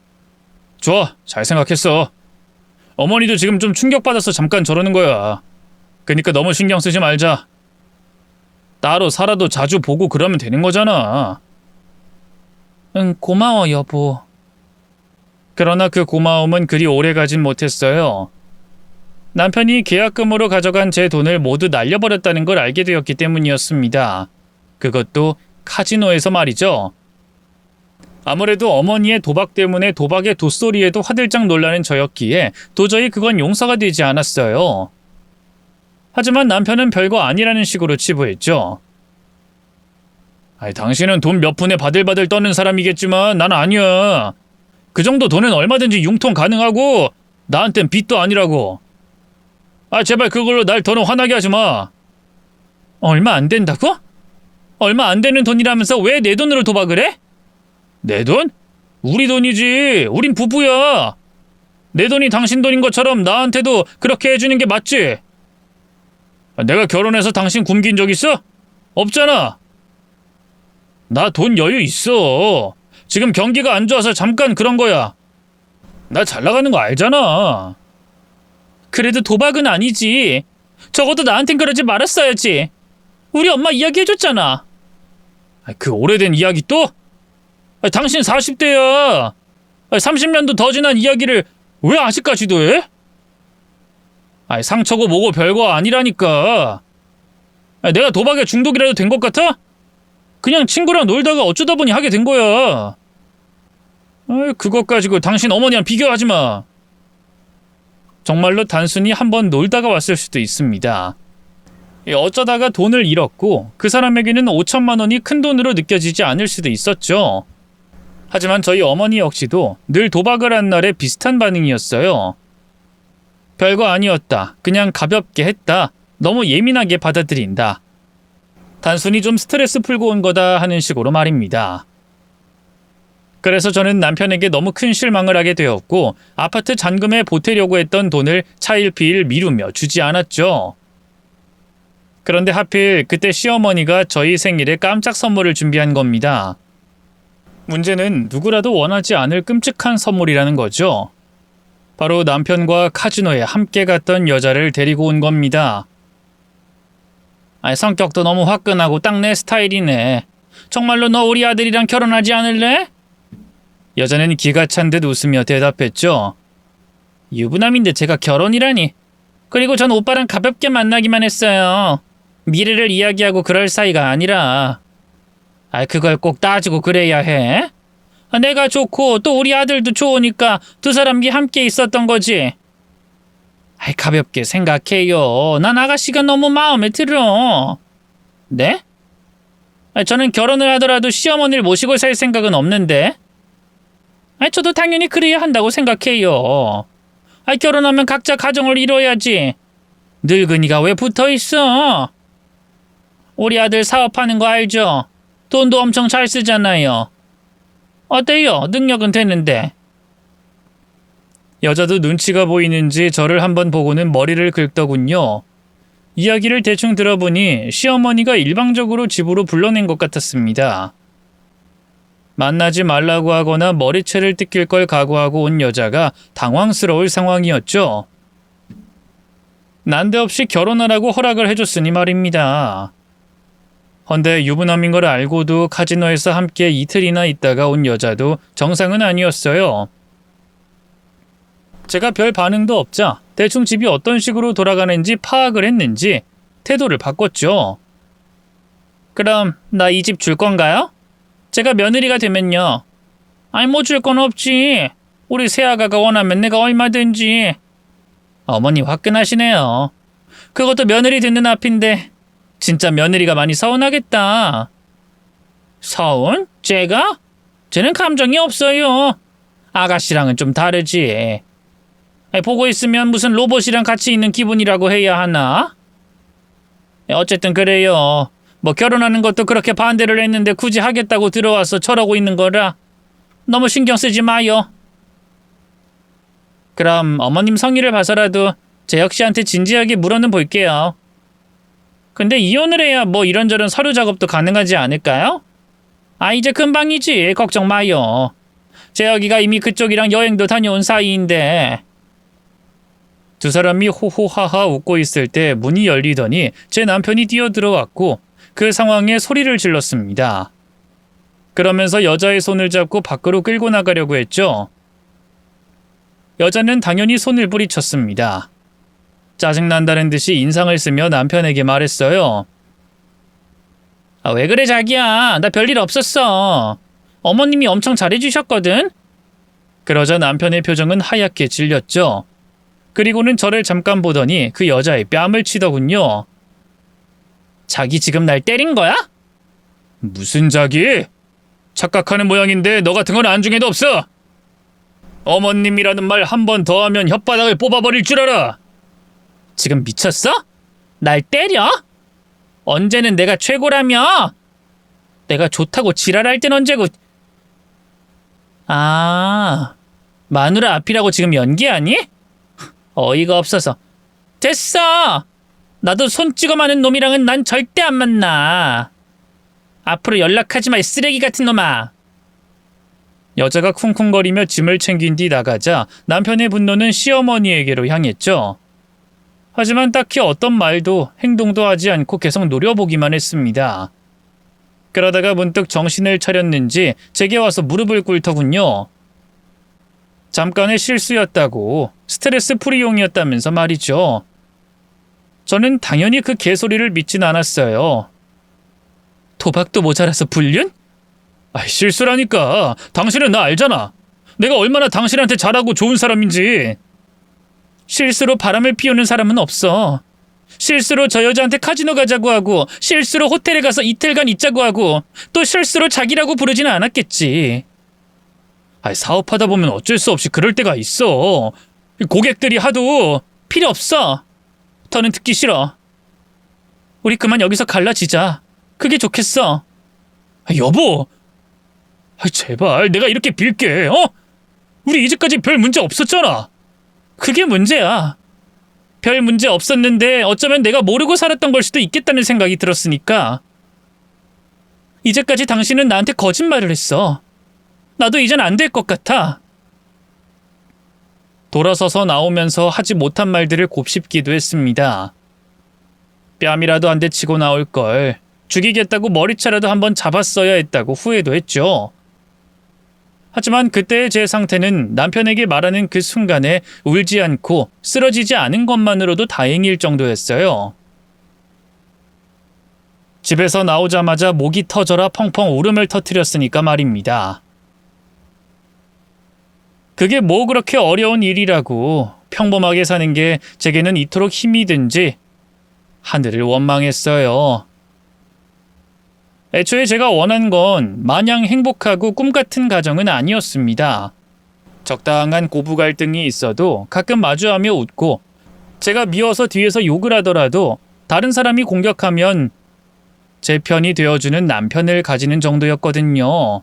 S1: 좋아, 잘 생각했어. 어머니도 지금 좀 충격받아서 잠깐 저러는 거야. 그러니까 너무 신경 쓰지 말자. 따로 살아도 자주 보고 그러면 되는 거잖아. 응, 고마워 여보. 그러나 그 고마움은 그리 오래 가진 못했어요. 남편이 계약금으로 가져간 제 돈을 모두 날려버렸다는 걸 알게 되었기 때문이었습니다. 그것도 카지노에서 말이죠. 아무래도 어머니의 도박 때문에 도박의 돛소리에도 화들짝 놀라는 저였기에 도저히 그건 용서가 되지 않았어요. 하지만 남편은 별거 아니라는 식으로 치부했죠. 당신은 돈 몇 푼에 바들바들 떠는 사람이겠지만 난 아니야. 그 정도 돈은 얼마든지 융통 가능하고 나한텐 빚도 아니라고. 제발 그걸로 날 더는 화나게 하지 마. 얼마 안 된다고? 얼마 안 되는 돈이라면서 왜 내 돈으로 도박을 해? 내 돈? 우리 돈이지. 우린 부부야. 내 돈이 당신 돈인 것처럼 나한테도 그렇게 해주는 게 맞지? 내가 결혼해서 당신 굶긴 적 있어? 없잖아. 나 돈 여유 있어. 지금 경기가 안 좋아서 잠깐 그런 거야. 나 잘 나가는 거 알잖아. 그래도 도박은 아니지. 적어도 나한텐 그러지 말았어야지. 우리 엄마 이야기해줬잖아. 그 오래된 이야기 또? 당신 40대야. 30년도 더 지난 이야기를 왜 아직까지도 해? 상처고 뭐고 별거 아니라니까. 내가 도박에 중독이라도 된 것 같아? 그냥 친구랑 놀다가 어쩌다 보니 하게 된 거야. 그것 가지고 당신 어머니랑 비교하지 마. 정말로 단순히 한번 놀다가 왔을 수도 있습니다. 어쩌다가 돈을 잃었고 그 사람에게는 5천만 원이 큰 돈으로 느껴지지 않을 수도 있었죠. 하지만 저희 어머니 역시도 늘 도박을 한 날에 비슷한 반응이었어요. 별거 아니었다. 그냥 가볍게 했다. 너무 예민하게 받아들인다. 단순히 좀 스트레스 풀고 온 거다 하는 식으로 말입니다. 그래서 저는 남편에게 너무 큰 실망을 하게 되었고 아파트 잔금에 보태려고 했던 돈을 차일피일 미루며 주지 않았죠. 그런데 하필 그때 시어머니가 저희 생일에 깜짝 선물을 준비한 겁니다. 문제는 누구라도 원하지 않을 끔찍한 선물이라는 거죠. 바로 남편과 카지노에 함께 갔던 여자를 데리고 온 겁니다. 성격도 너무 화끈하고 딱 내 스타일이네. 정말로 너 우리 아들이랑 결혼하지 않을래? 여자는 기가 찬 듯 웃으며 대답했죠. 유부남인데 제가 결혼이라니. 그리고 전 오빠랑 가볍게 만나기만 했어요. 미래를 이야기하고 그럴 사이가 아니라. 그걸 꼭 따지고 그래야 해? 내가 좋고 또 우리 아들도 좋으니까 두 사람이 함께 있었던 거지. 가볍게 생각해요. 난 아가씨가 너무 마음에 들어. 네? 저는 결혼을 하더라도 시어머니를 모시고 살 생각은 없는데. 저도 당연히 그래야 한다고 생각해요. 결혼하면 각자 가정을 이뤄야지. 늙은이가 왜 붙어있어? 우리 아들 사업하는 거 알죠? 돈도 엄청 잘 쓰잖아요. 어때요? 능력은 되는데. 여자도 눈치가 보이는지 저를 한번 보고는 머리를 긁더군요. 이야기를 대충 들어보니 시어머니가 일방적으로 집으로 불러낸 것 같았습니다. 만나지 말라고 하거나 머리채를 뜯길 걸 각오하고 온 여자가 당황스러울 상황이었죠. 난데없이 결혼하라고 허락을 해줬으니 말입니다. 헌데 유부남인 걸 알고도 카지노에서 함께 이틀이나 있다가 온 여자도 정상은 아니었어요. 제가 별 반응도 없자 대충 집이 어떤 식으로 돌아가는지 파악을 했는지 태도를 바꿨죠. 그럼 나 이 집 줄 건가요? 제가 며느리가 되면요. 아니 뭐 줄 건 없지. 우리 새아가가 원하면 내가 얼마든지. 어머니 화끈하시네요. 그것도 며느리 듣는 앞인데 진짜 며느리가 많이 서운하겠다. 서운? 제가? 쟤는 감정이 없어요. 아가씨랑은 좀 다르지. 보고 있으면 무슨 로봇이랑 같이 있는 기분이라고 해야 하나? 어쨌든 그래요. 뭐 결혼하는 것도 그렇게 반대를 했는데 굳이 하겠다고 들어와서 저러고 있는 거라 너무 신경 쓰지 마요. 그럼 어머님 성의를 봐서라도 재혁 씨한테 진지하게 물어는 볼게요. 근데 이혼을 해야 뭐 이런저런 서류 작업도 가능하지 않을까요? 아 이제 금방이지. 걱정 마요. 재혁이가 이미 그쪽이랑 여행도 다녀온 사이인데. 두 사람이 호호하하 웃고 있을 때 문이 열리더니 제 남편이 뛰어들어왔고 그 상황에 소리를 질렀습니다. 그러면서 여자의 손을 잡고 밖으로 끌고 나가려고 했죠. 여자는 당연히 손을 뿌리쳤습니다. 짜증난다는 듯이 인상을 쓰며 남편에게 말했어요. 아, 왜 그래 자기야. 나 별일 없었어. 어머님이 엄청 잘해주셨거든. 그러자 남편의 표정은 하얗게 질렸죠. 그리고는 저를 잠깐 보더니 그 여자의 뺨을 치더군요. 자기 지금 날 때린 거야? 무슨 자기? 착각하는 모양인데 너 같은 건 안중에도 없어. 어머님이라는 말 한 번 더 하면 혓바닥을 뽑아버릴 줄 알아. 지금 미쳤어? 날 때려? 언제는 내가 최고라며? 내가 좋다고 지랄할 땐 언제고. 아, 마누라 앞이라고 지금 연기하니? 어이가 없어서. 됐어! 나도 손 찍어 마는 놈이랑은 난 절대 안 만나. 앞으로 연락하지 마, 이 쓰레기 같은 놈아. 여자가 쿵쿵거리며 짐을 챙긴 뒤 나가자 남편의 분노는 시어머니에게로 향했죠. 하지만 딱히 어떤 말도 행동도 하지 않고 계속 노려보기만 했습니다. 그러다가 문득 정신을 차렸는지 제게 와서 무릎을 꿇더군요. 잠깐의 실수였다고, 스트레스 풀이용이었다면서 말이죠. 저는 당연히 그 개소리를 믿진 않았어요. 도박도 모자라서 불륜? 실수라니까. 당신은 나 알잖아. 내가 얼마나 당신한테 잘하고 좋은 사람인지. 실수로 바람을 피우는 사람은 없어. 실수로 저 여자한테 카지노 가자고 하고, 실수로 호텔에 가서 이틀간 있자고 하고, 또 실수로 자기라고 부르지는 않았겠지. 사업하다 보면 어쩔 수 없이 그럴 때가 있어. 고객들이 하도 필요 없어. 더는 듣기 싫어. 우리 그만 여기서 갈라지자. 그게 좋겠어. 여보. 제발 내가 이렇게 빌게. 우리 이제까지 별 문제 없었잖아. 그게 문제야. 별 문제 없었는데 어쩌면 내가 모르고 살았던 걸 수도 있겠다는 생각이 들었으니까. 이제까지 당신은 나한테 거짓말을 했어. 나도 이젠 안 될 것 같아. 돌아서서 나오면서 하지 못한 말들을 곱씹기도 했습니다. 뺨이라도 한 대 치고 나올 걸. 죽이겠다고 머리채라도 한번 잡았어야 했다고 후회도 했죠. 하지만 그때의 제 상태는 남편에게 말하는 그 순간에 울지 않고 쓰러지지 않은 것만으로도 다행일 정도였어요. 집에서 나오자마자 목이 터져라 펑펑 울음을 터뜨렸으니까 말입니다. 그게 뭐 그렇게 어려운 일이라고. 평범하게 사는 게 제게는 이토록 힘이 든지 하늘을 원망했어요. 애초에 제가 원한 건 마냥 행복하고 꿈같은 가정은 아니었습니다. 적당한 고부 갈등이 있어도 가끔 마주하며 웃고, 제가 미워서 뒤에서 욕을 하더라도 다른 사람이 공격하면 제 편이 되어주는 남편을 가지는 정도였거든요.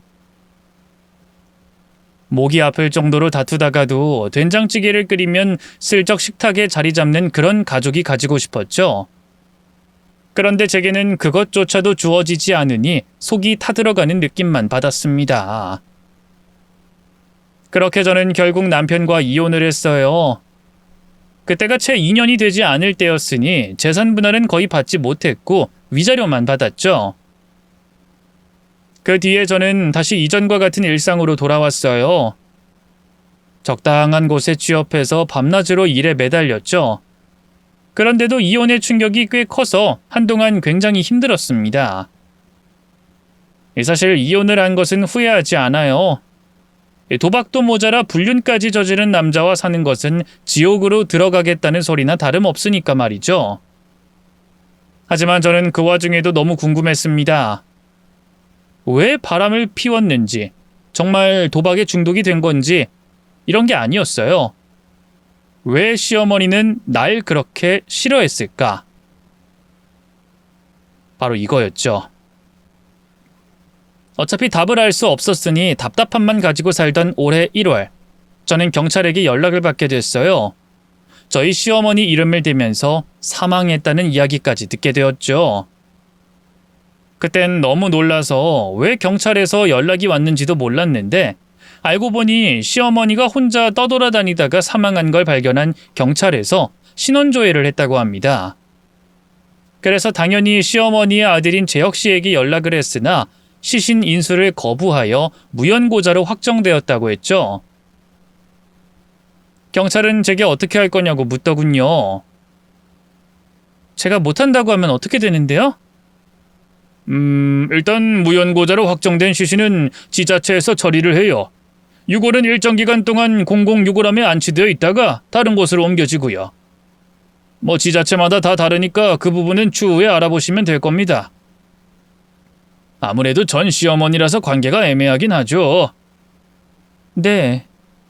S1: 목이 아플 정도로 다투다가도 된장찌개를 끓이면 슬쩍 식탁에 자리 잡는 그런 가족이 가지고 싶었죠. 그런데 제게는 그것조차도 주어지지 않으니 속이 타들어가는 느낌만 받았습니다. 그렇게 저는 결국 남편과 이혼을 했어요. 그때가 채 2년이 되지 않을 때였으니 재산 분할은 거의 받지 못했고 위자료만 받았죠. 그 뒤에 저는 다시 이전과 같은 일상으로 돌아왔어요. 적당한 곳에 취업해서 밤낮으로 일에 매달렸죠. 그런데도 이혼의 충격이 꽤 커서 한동안 굉장히 힘들었습니다. 사실 이혼을 한 것은 후회하지 않아요. 도박도 모자라 불륜까지 저지른 남자와 사는 것은 지옥으로 들어가겠다는 소리나 다름없으니까 말이죠. 하지만 저는 그 와중에도 너무 궁금했습니다. 왜 바람을 피웠는지, 정말 도박에 중독이 된 건지 이런 게 아니었어요. 왜 시어머니는 날 그렇게 싫어했을까? 바로 이거였죠. 어차피 답을 알 수 없었으니 답답함만 가지고 살던 올해 1월, 저는 경찰에게 연락을 받게 됐어요. 저희 시어머니 이름을 대면서 사망했다는 이야기까지 듣게 되었죠. 그땐 너무 놀라서 왜 경찰에서 연락이 왔는지도 몰랐는데 알고 보니 시어머니가 혼자 떠돌아다니다가 사망한 걸 발견한 경찰에서 신원조회를 했다고 합니다. 그래서 당연히 시어머니의 아들인 재혁 씨에게 연락을 했으나 시신 인수를 거부하여 무연고자로 확정되었다고 했죠. 경찰은 제게 어떻게 할 거냐고 묻더군요. 제가 못한다고 하면 어떻게 되는데요? 일단 무연고자로 확정된 시신은 지자체에서 처리를 해요. 유골은 일정 기간 동안 공공유골함에 안치되어 있다가 다른 곳으로 옮겨지고요. 지자체마다 다 다르니까 그 부분은 추후에 알아보시면 될 겁니다. 아무래도 전 시어머니라서 관계가 애매하긴 하죠. 네.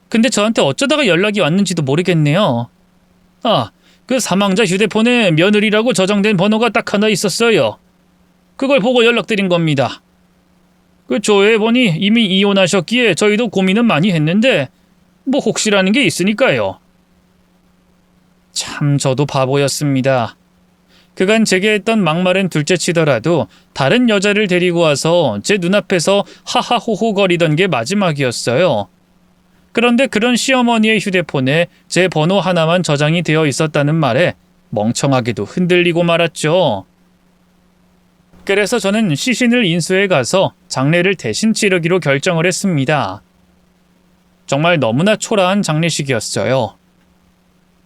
S1: 근데 저한테 어쩌다가 연락이 왔는지도 모르겠네요. 그 사망자 휴대폰에 며느리라고 저장된 번호가 딱 하나 있었어요. 그걸 보고 연락드린 겁니다. 조회해보니 이미 이혼하셨기에 저희도 고민은 많이 했는데 혹시라는 게 있으니까요. 참 저도 바보였습니다. 그간 제게 했던 막말은 둘째치더라도 다른 여자를 데리고 와서 제 눈앞에서 하하호호거리던 게 마지막이었어요. 그런데 그런 시어머니의 휴대폰에 제 번호 하나만 저장이 되어 있었다는 말에 멍청하게도 흔들리고 말았죠. 그래서 저는 시신을 인수해 가서 장례를 대신 치르기로 결정을 했습니다. 정말 너무나 초라한 장례식이었어요.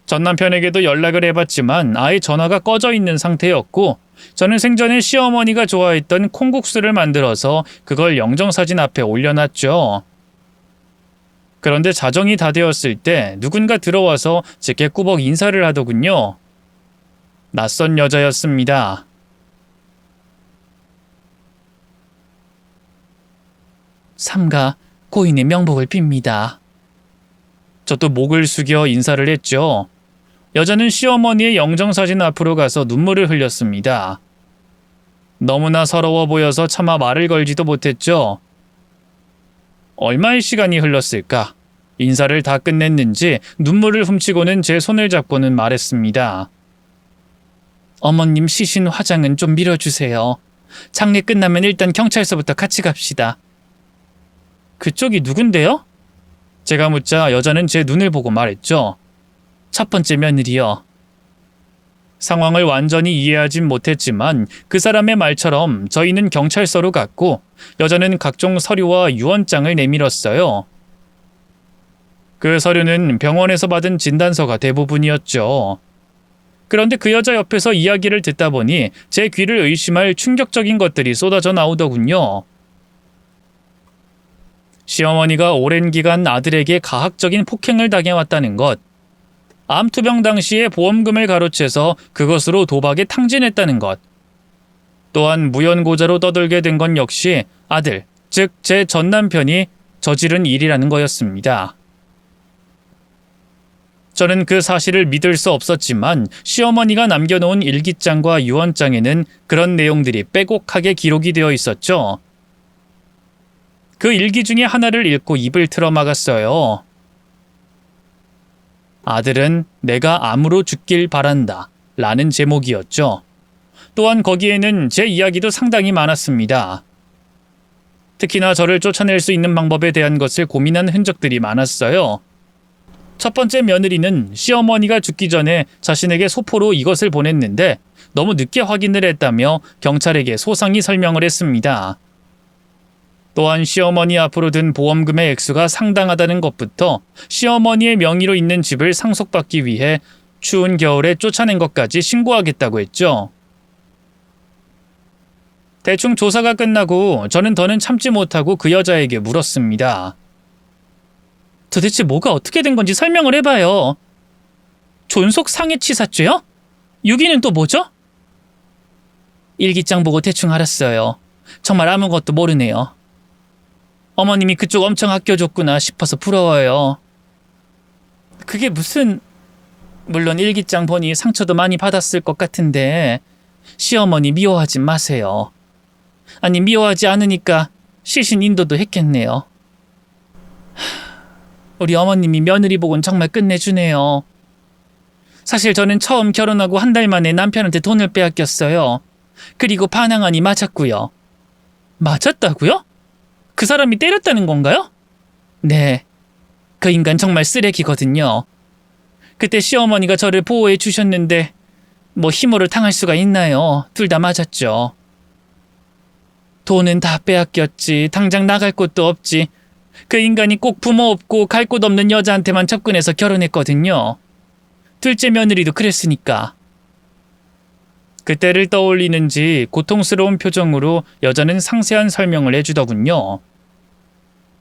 S1: 전 남편에게도 연락을 해봤지만 아예 전화가 꺼져 있는 상태였고 저는 생전에 시어머니가 좋아했던 콩국수를 만들어서 그걸 영정사진 앞에 올려놨죠. 그런데 자정이 다 되었을 때 누군가 들어와서 제게 꾸벅 인사를 하더군요. 낯선 여자였습니다. 삼가 고인의 명복을 빕니다. 저도 목을 숙여 인사를 했죠. 여자는 시어머니의 영정사진 앞으로 가서 눈물을 흘렸습니다. 너무나 서러워 보여서 차마 말을 걸지도 못했죠. 얼마의 시간이 흘렀을까? 인사를 다 끝냈는지 눈물을 훔치고는 제 손을 잡고는 말했습니다. 어머님 시신 화장은 좀 밀어주세요. 장례 끝나면 일단 경찰서부터 같이 갑시다. 그쪽이 누군데요? 제가 묻자 여자는 제 눈을 보고 말했죠. 첫 번째 며느리요. 상황을 완전히 이해하진 못했지만 그 사람의 말처럼 저희는 경찰서로 갔고 여자는 각종 서류와 유언장을 내밀었어요. 그 서류는 병원에서 받은 진단서가 대부분이었죠. 그런데 그 여자 옆에서 이야기를 듣다 보니 제 귀를 의심할 충격적인 것들이 쏟아져 나오더군요. 시어머니가 오랜 기간 아들에게 가학적인 폭행을 당해왔다는 것, 암투병 당시에 보험금을 가로채서 그것으로 도박에 탕진했다는 것, 또한 무연고자로 떠들게 된 건 역시 아들, 즉 제 전남편이 저지른 일이라는 거였습니다. 저는 그 사실을 믿을 수 없었지만 시어머니가 남겨놓은 일기장과 유언장에는 그런 내용들이 빼곡하게 기록이 되어 있었죠. 그 일기 중에 하나를 읽고 입을 틀어막았어요. 아들은 내가 암으로 죽길 바란다 라는 제목이었죠. 또한 거기에는 제 이야기도 상당히 많았습니다. 특히나 저를 쫓아낼 수 있는 방법에 대한 것을 고민한 흔적들이 많았어요. 첫 번째 며느리는 시어머니가 죽기 전에 자신에게 소포로 이것을 보냈는데 너무 늦게 확인을 했다며 경찰에게 소상히 설명을 했습니다. 또한 시어머니 앞으로 든 보험금의 액수가 상당하다는 것부터 시어머니의 명의로 있는 집을 상속받기 위해 추운 겨울에 쫓아낸 것까지 신고하겠다고 했죠. 대충 조사가 끝나고 저는 더는 참지 못하고 그 여자에게 물었습니다. 도대체 뭐가 어떻게 된 건지 설명을 해봐요. 존속 상해치사죄요? 유기는 또 뭐죠? 일기장 보고 대충 알았어요. 정말 아무것도 모르네요. 어머님이 그쪽 엄청 아껴줬구나 싶어서 부러워요. 그게 무슨... 물론 일기장 보니 상처도 많이 받았을 것 같은데 시어머니 미워하지 마세요. 아니 미워하지 않으니까 시신 인도도 했겠네요. 우리 어머님이 며느리 복은 정말 끝내주네요. 사실 저는 처음 결혼하고 한 달 만에 남편한테 돈을 빼앗겼어요. 그리고 반항하니 맞았고요. 맞았다고요? 그 사람이 때렸다는 건가요? 네. 그 인간 정말 쓰레기거든요. 그때 시어머니가 저를 보호해 주셨는데 뭐 힘으로 당할 수가 있나요? 둘 다 맞았죠. 돈은 다 빼앗겼지. 당장 나갈 곳도 없지. 그 인간이 꼭 부모 없고 갈 곳 없는 여자한테만 접근해서 결혼했거든요. 둘째 며느리도 그랬으니까. 그때를 떠올리는지 고통스러운 표정으로 여자는 상세한 설명을 해주더군요.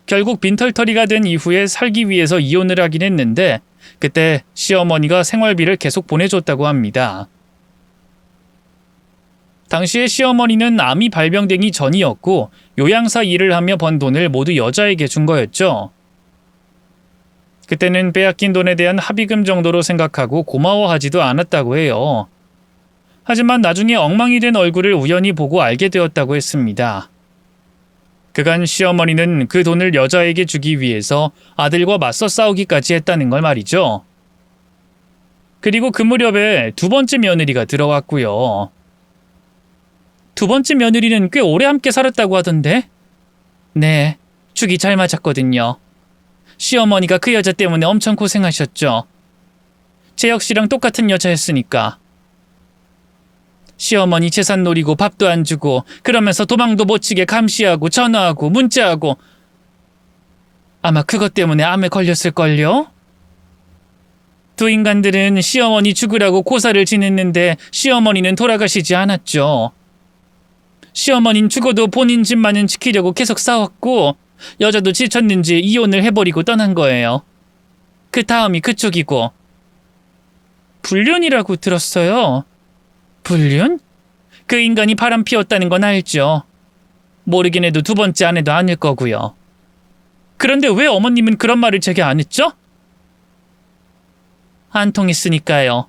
S1: 결국 빈털터리가 된 이후에 살기 위해서 이혼을 하긴 했는데 그때 시어머니가 생활비를 계속 보내줬다고 합니다. 당시에 시어머니는 암이 발병되기 전이었고 요양사 일을 하며 번 돈을 모두 여자에게 준 거였죠. 그때는 빼앗긴 돈에 대한 합의금 정도로 생각하고 고마워하지도 않았다고 해요. 하지만 나중에 엉망이 된 얼굴을 우연히 보고 알게 되었다고 했습니다. 그간 시어머니는 그 돈을 여자에게 주기 위해서 아들과 맞서 싸우기까지 했다는 걸 말이죠. 그리고 그 무렵에 두 번째 며느리가 들어왔고요. 두 번째 며느리는 꽤 오래 함께 살았다고 하던데? 네, 죽이 잘 맞았거든요. 시어머니가 그 여자 때문에 엄청 고생하셨죠. 재혁 씨랑 똑같은 여자였으니까. 시어머니 재산 노리고 밥도 안 주고 그러면서 도망도 못 치게 감시하고 전화하고 문자하고 아마 그것 때문에 암에 걸렸을걸요? 두 인간들은 시어머니 죽으라고 고사를 지냈는데 시어머니는 돌아가시지 않았죠. 시어머니는 죽어도 본인 집만은 지키려고 계속 싸웠고 여자도 지쳤는지 이혼을 해버리고 떠난 거예요. 그 다음이 그쪽이고. 불륜이라고 들었어요. 불륜? 그 인간이 바람 피웠다는 건 알죠. 모르긴 해도 두 번째 아내도 아닐 거고요. 그런데 왜 어머님은 그런 말을 제게 안 했죠? 안 통했으니까요.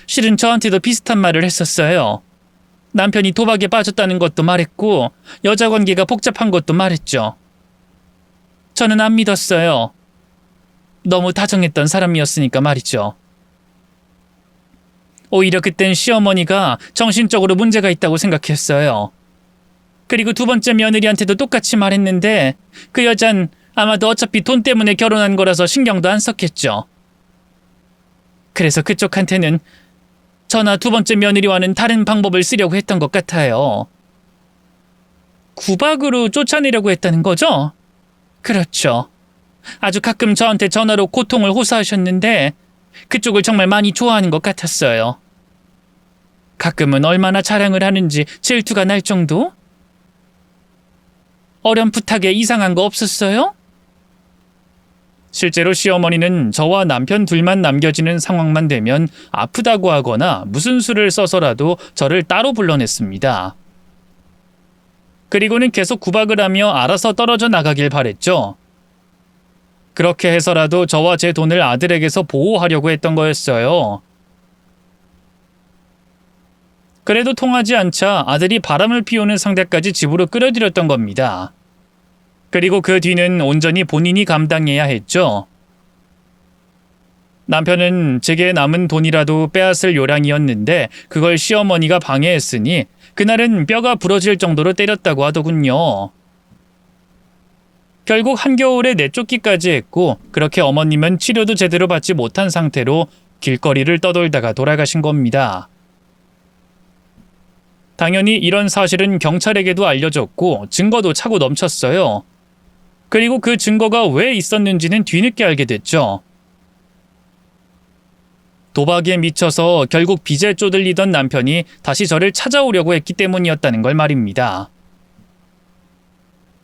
S1: 실은 저한테도 비슷한 말을 했었어요. 남편이 도박에 빠졌다는 것도 말했고 여자 관계가 복잡한 것도 말했죠. 저는 안 믿었어요. 너무 다정했던 사람이었으니까 말이죠. 오히려 그땐 시어머니가 정신적으로 문제가 있다고 생각했어요. 그리고 두 번째 며느리한테도 똑같이 말했는데 그 여잔 아마도 어차피 돈 때문에 결혼한 거라서 신경도 안 썼겠죠. 그래서 그쪽한테는 저나 두 번째 며느리와는 다른 방법을 쓰려고 했던 것 같아요. 구박으로 쫓아내려고 했다는 거죠? 그렇죠. 아주 가끔 저한테 전화로 고통을 호소하셨는데 그쪽을 정말 많이 좋아하는 것 같았어요. 가끔은 얼마나 자랑을 하는지 질투가 날 정도? 어렴풋하게 이상한 거 없었어요? 실제로 시어머니는 저와 남편 둘만 남겨지는 상황만 되면 아프다고 하거나 무슨 수를 써서라도 저를 따로 불러냈습니다. 그리고는 계속 구박을 하며 알아서 떨어져 나가길 바랬죠. 그렇게 해서라도 저와 제 돈을 아들에게서 보호하려고 했던 거였어요. 그래도 통하지 않자 아들이 바람을 피우는 상대까지 집으로 끌어들였던 겁니다. 그리고 그 뒤는 온전히 본인이 감당해야 했죠. 남편은 제게 남은 돈이라도 빼앗을 요량이었는데 그걸 시어머니가 방해했으니 그날은 뼈가 부러질 정도로 때렸다고 하더군요. 결국 한겨울에 내쫓기까지 했고 그렇게 어머님은 치료도 제대로 받지 못한 상태로 길거리를 떠돌다가 돌아가신 겁니다. 당연히 이런 사실은 경찰에게도 알려졌고 증거도 차고 넘쳤어요. 그리고 그 증거가 왜 있었는지는 뒤늦게 알게 됐죠. 도박에 미쳐서 결국 빚에 쪼들리던 남편이 다시 저를 찾아오려고 했기 때문이었다는 걸 말입니다.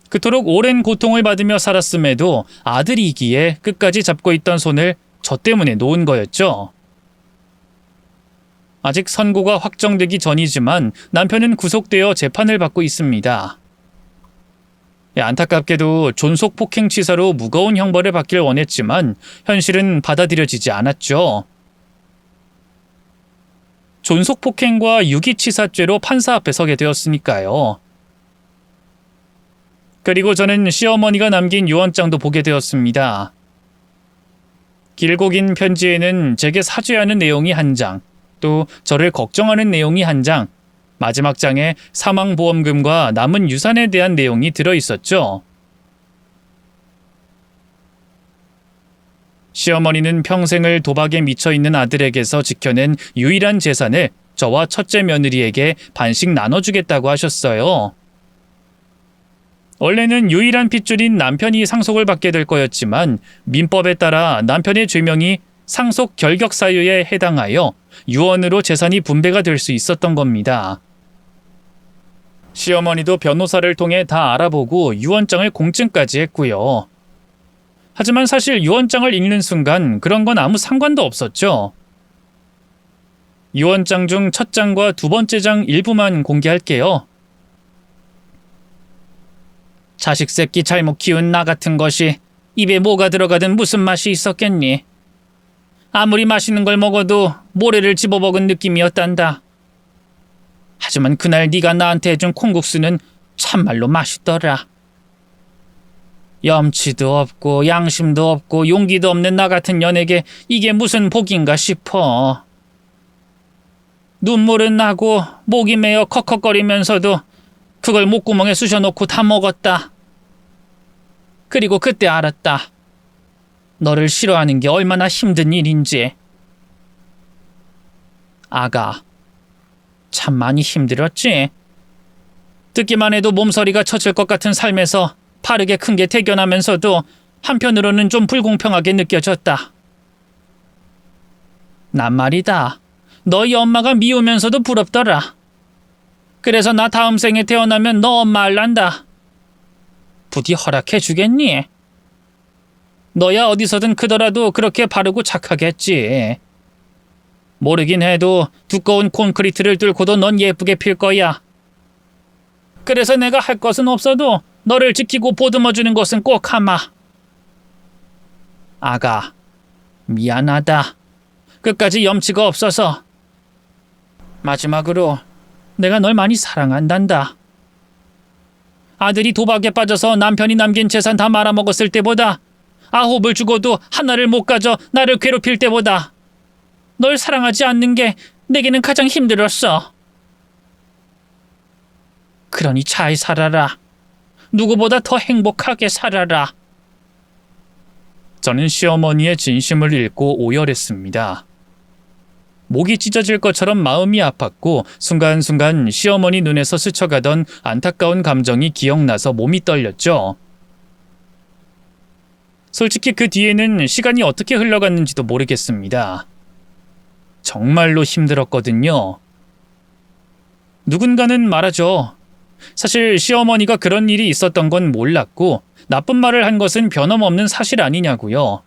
S1: 그토록 오랜 고통을 받으며 살았음에도 아들이기에 끝까지 잡고 있던 손을 저 때문에 놓은 거였죠. 아직 선고가 확정되기 전이지만 남편은 구속되어 재판을 받고 있습니다. 안타깝게도 존속폭행치사로 무거운 형벌을 받길 원했지만 현실은 받아들여지지 않았죠. 존속폭행과 유기치사죄로 판사 앞에 서게 되었으니까요. 그리고 저는 시어머니가 남긴 유언장도 보게 되었습니다. 길고 긴 편지에는 제게 사죄하는 내용이 한 장, 또 저를 걱정하는 내용이 한 장, 마지막 장에 사망보험금과 남은 유산에 대한 내용이 들어있었죠. 시어머니는 평생을 도박에 미쳐있는 아들에게서 지켜낸 유일한 재산을 저와 첫째 며느리에게 반씩 나눠주겠다고 하셨어요. 원래는 유일한 핏줄인 남편이 상속을 받게 될 거였지만 민법에 따라 남편의 죄명이 상속 결격 사유에 해당하여 유언으로 재산이 분배가 될 수 있었던 겁니다. 시어머니도 변호사를 통해 다 알아보고 유언장을 공증까지 했고요. 하지만 사실 유언장을 읽는 순간 그런 건 아무 상관도 없었죠. 유언장 중 첫 장과 두 번째 장 일부만 공개할게요. 자식 새끼 잘못 키운 나 같은 것이 입에 뭐가 들어가든 무슨 맛이 있었겠니? 아무리 맛있는 걸 먹어도 모래를 집어먹은 느낌이었단다. 하지만 그날 네가 나한테 해준 콩국수는 참말로 맛있더라. 염치도 없고 양심도 없고 용기도 없는 나 같은 년에게 이게 무슨 복인가 싶어. 눈물은 나고 목이 메어 컥컥거리면서도 그걸 목구멍에 쑤셔놓고 다 먹었다. 그리고 그때 알았다. 너를 싫어하는 게 얼마나 힘든 일인지. 아가, 참 많이 힘들었지? 듣기만 해도 몸서리가 쳐질 것 같은 삶에서 파르게 큰 게 대견하면서도 한편으로는 좀 불공평하게 느껴졌다. 난 말이다. 너희 엄마가 미우면서도 부럽더라. 그래서 나 다음 생에 태어나면 너 엄마 할란다. 부디 허락해 주겠니? 너야 어디서든 크더라도 그렇게 바르고 착하겠지. 모르긴 해도 두꺼운 콘크리트를 뚫고도 넌 예쁘게 필 거야. 그래서 내가 할 것은 없어도 너를 지키고 보듬어주는 것은 꼭 하마. 아가, 미안하다. 끝까지 염치가 없어서. 마지막으로 내가 널 많이 사랑한단다. 아들이 도박에 빠져서 남편이 남긴 재산 다 말아먹었을 때보다 9을 죽어도 하나를 못 가져 나를 괴롭힐 때보다 널 사랑하지 않는 게 내게는 가장 힘들었어. 그러니 잘 살아라. 누구보다 더 행복하게 살아라. 저는 시어머니의 진심을 읽고 오열했습니다. 목이 찢어질 것처럼 마음이 아팠고 순간순간 시어머니 눈에서 스쳐가던 안타까운 감정이 기억나서 몸이 떨렸죠. 솔직히 그 뒤에는 시간이 어떻게 흘러갔는지도 모르겠습니다. 정말로 힘들었거든요. 누군가는 말하죠. 사실 시어머니가 그런 일이 있었던 건 몰랐고 나쁜 말을 한 것은 변함없는 사실 아니냐고요.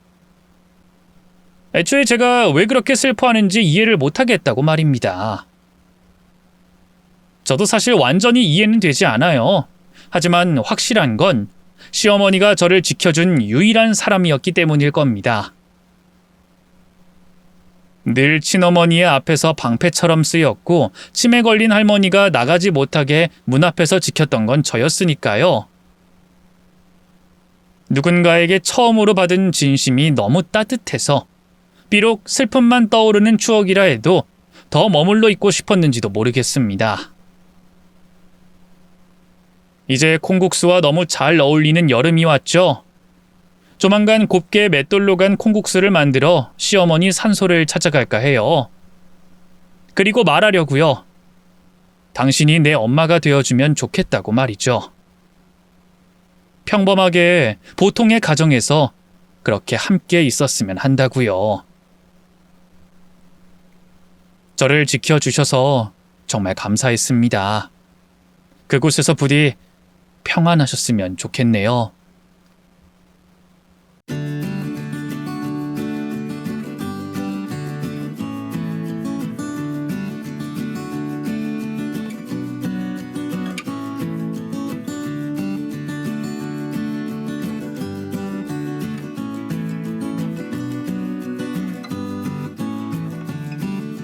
S1: 애초에 제가 왜 그렇게 슬퍼하는지 이해를 못하겠다고 말입니다. 저도 사실 완전히 이해는 되지 않아요. 하지만 확실한 건 시어머니가 저를 지켜준 유일한 사람이었기 때문일 겁니다. 늘 친어머니의 앞에서 방패처럼 쓰였고 치매 걸린 할머니가 나가지 못하게 문 앞에서 지켰던 건 저였으니까요. 누군가에게 처음으로 받은 진심이 너무 따뜻해서 비록 슬픔만 떠오르는 추억이라 해도 더 머물러 있고 싶었는지도 모르겠습니다. 이제 콩국수와 너무 잘 어울리는 여름이 왔죠. 조만간 곱게 맷돌로 간 콩국수를 만들어 시어머니 산소를 찾아갈까 해요. 그리고 말하려고요. 당신이 내 엄마가 되어주면 좋겠다고 말이죠. 평범하게 보통의 가정에서 그렇게 함께 있었으면 한다고요. 저를 지켜주셔서 정말 감사했습니다. 그곳에서 부디 평안하셨으면 좋겠네요.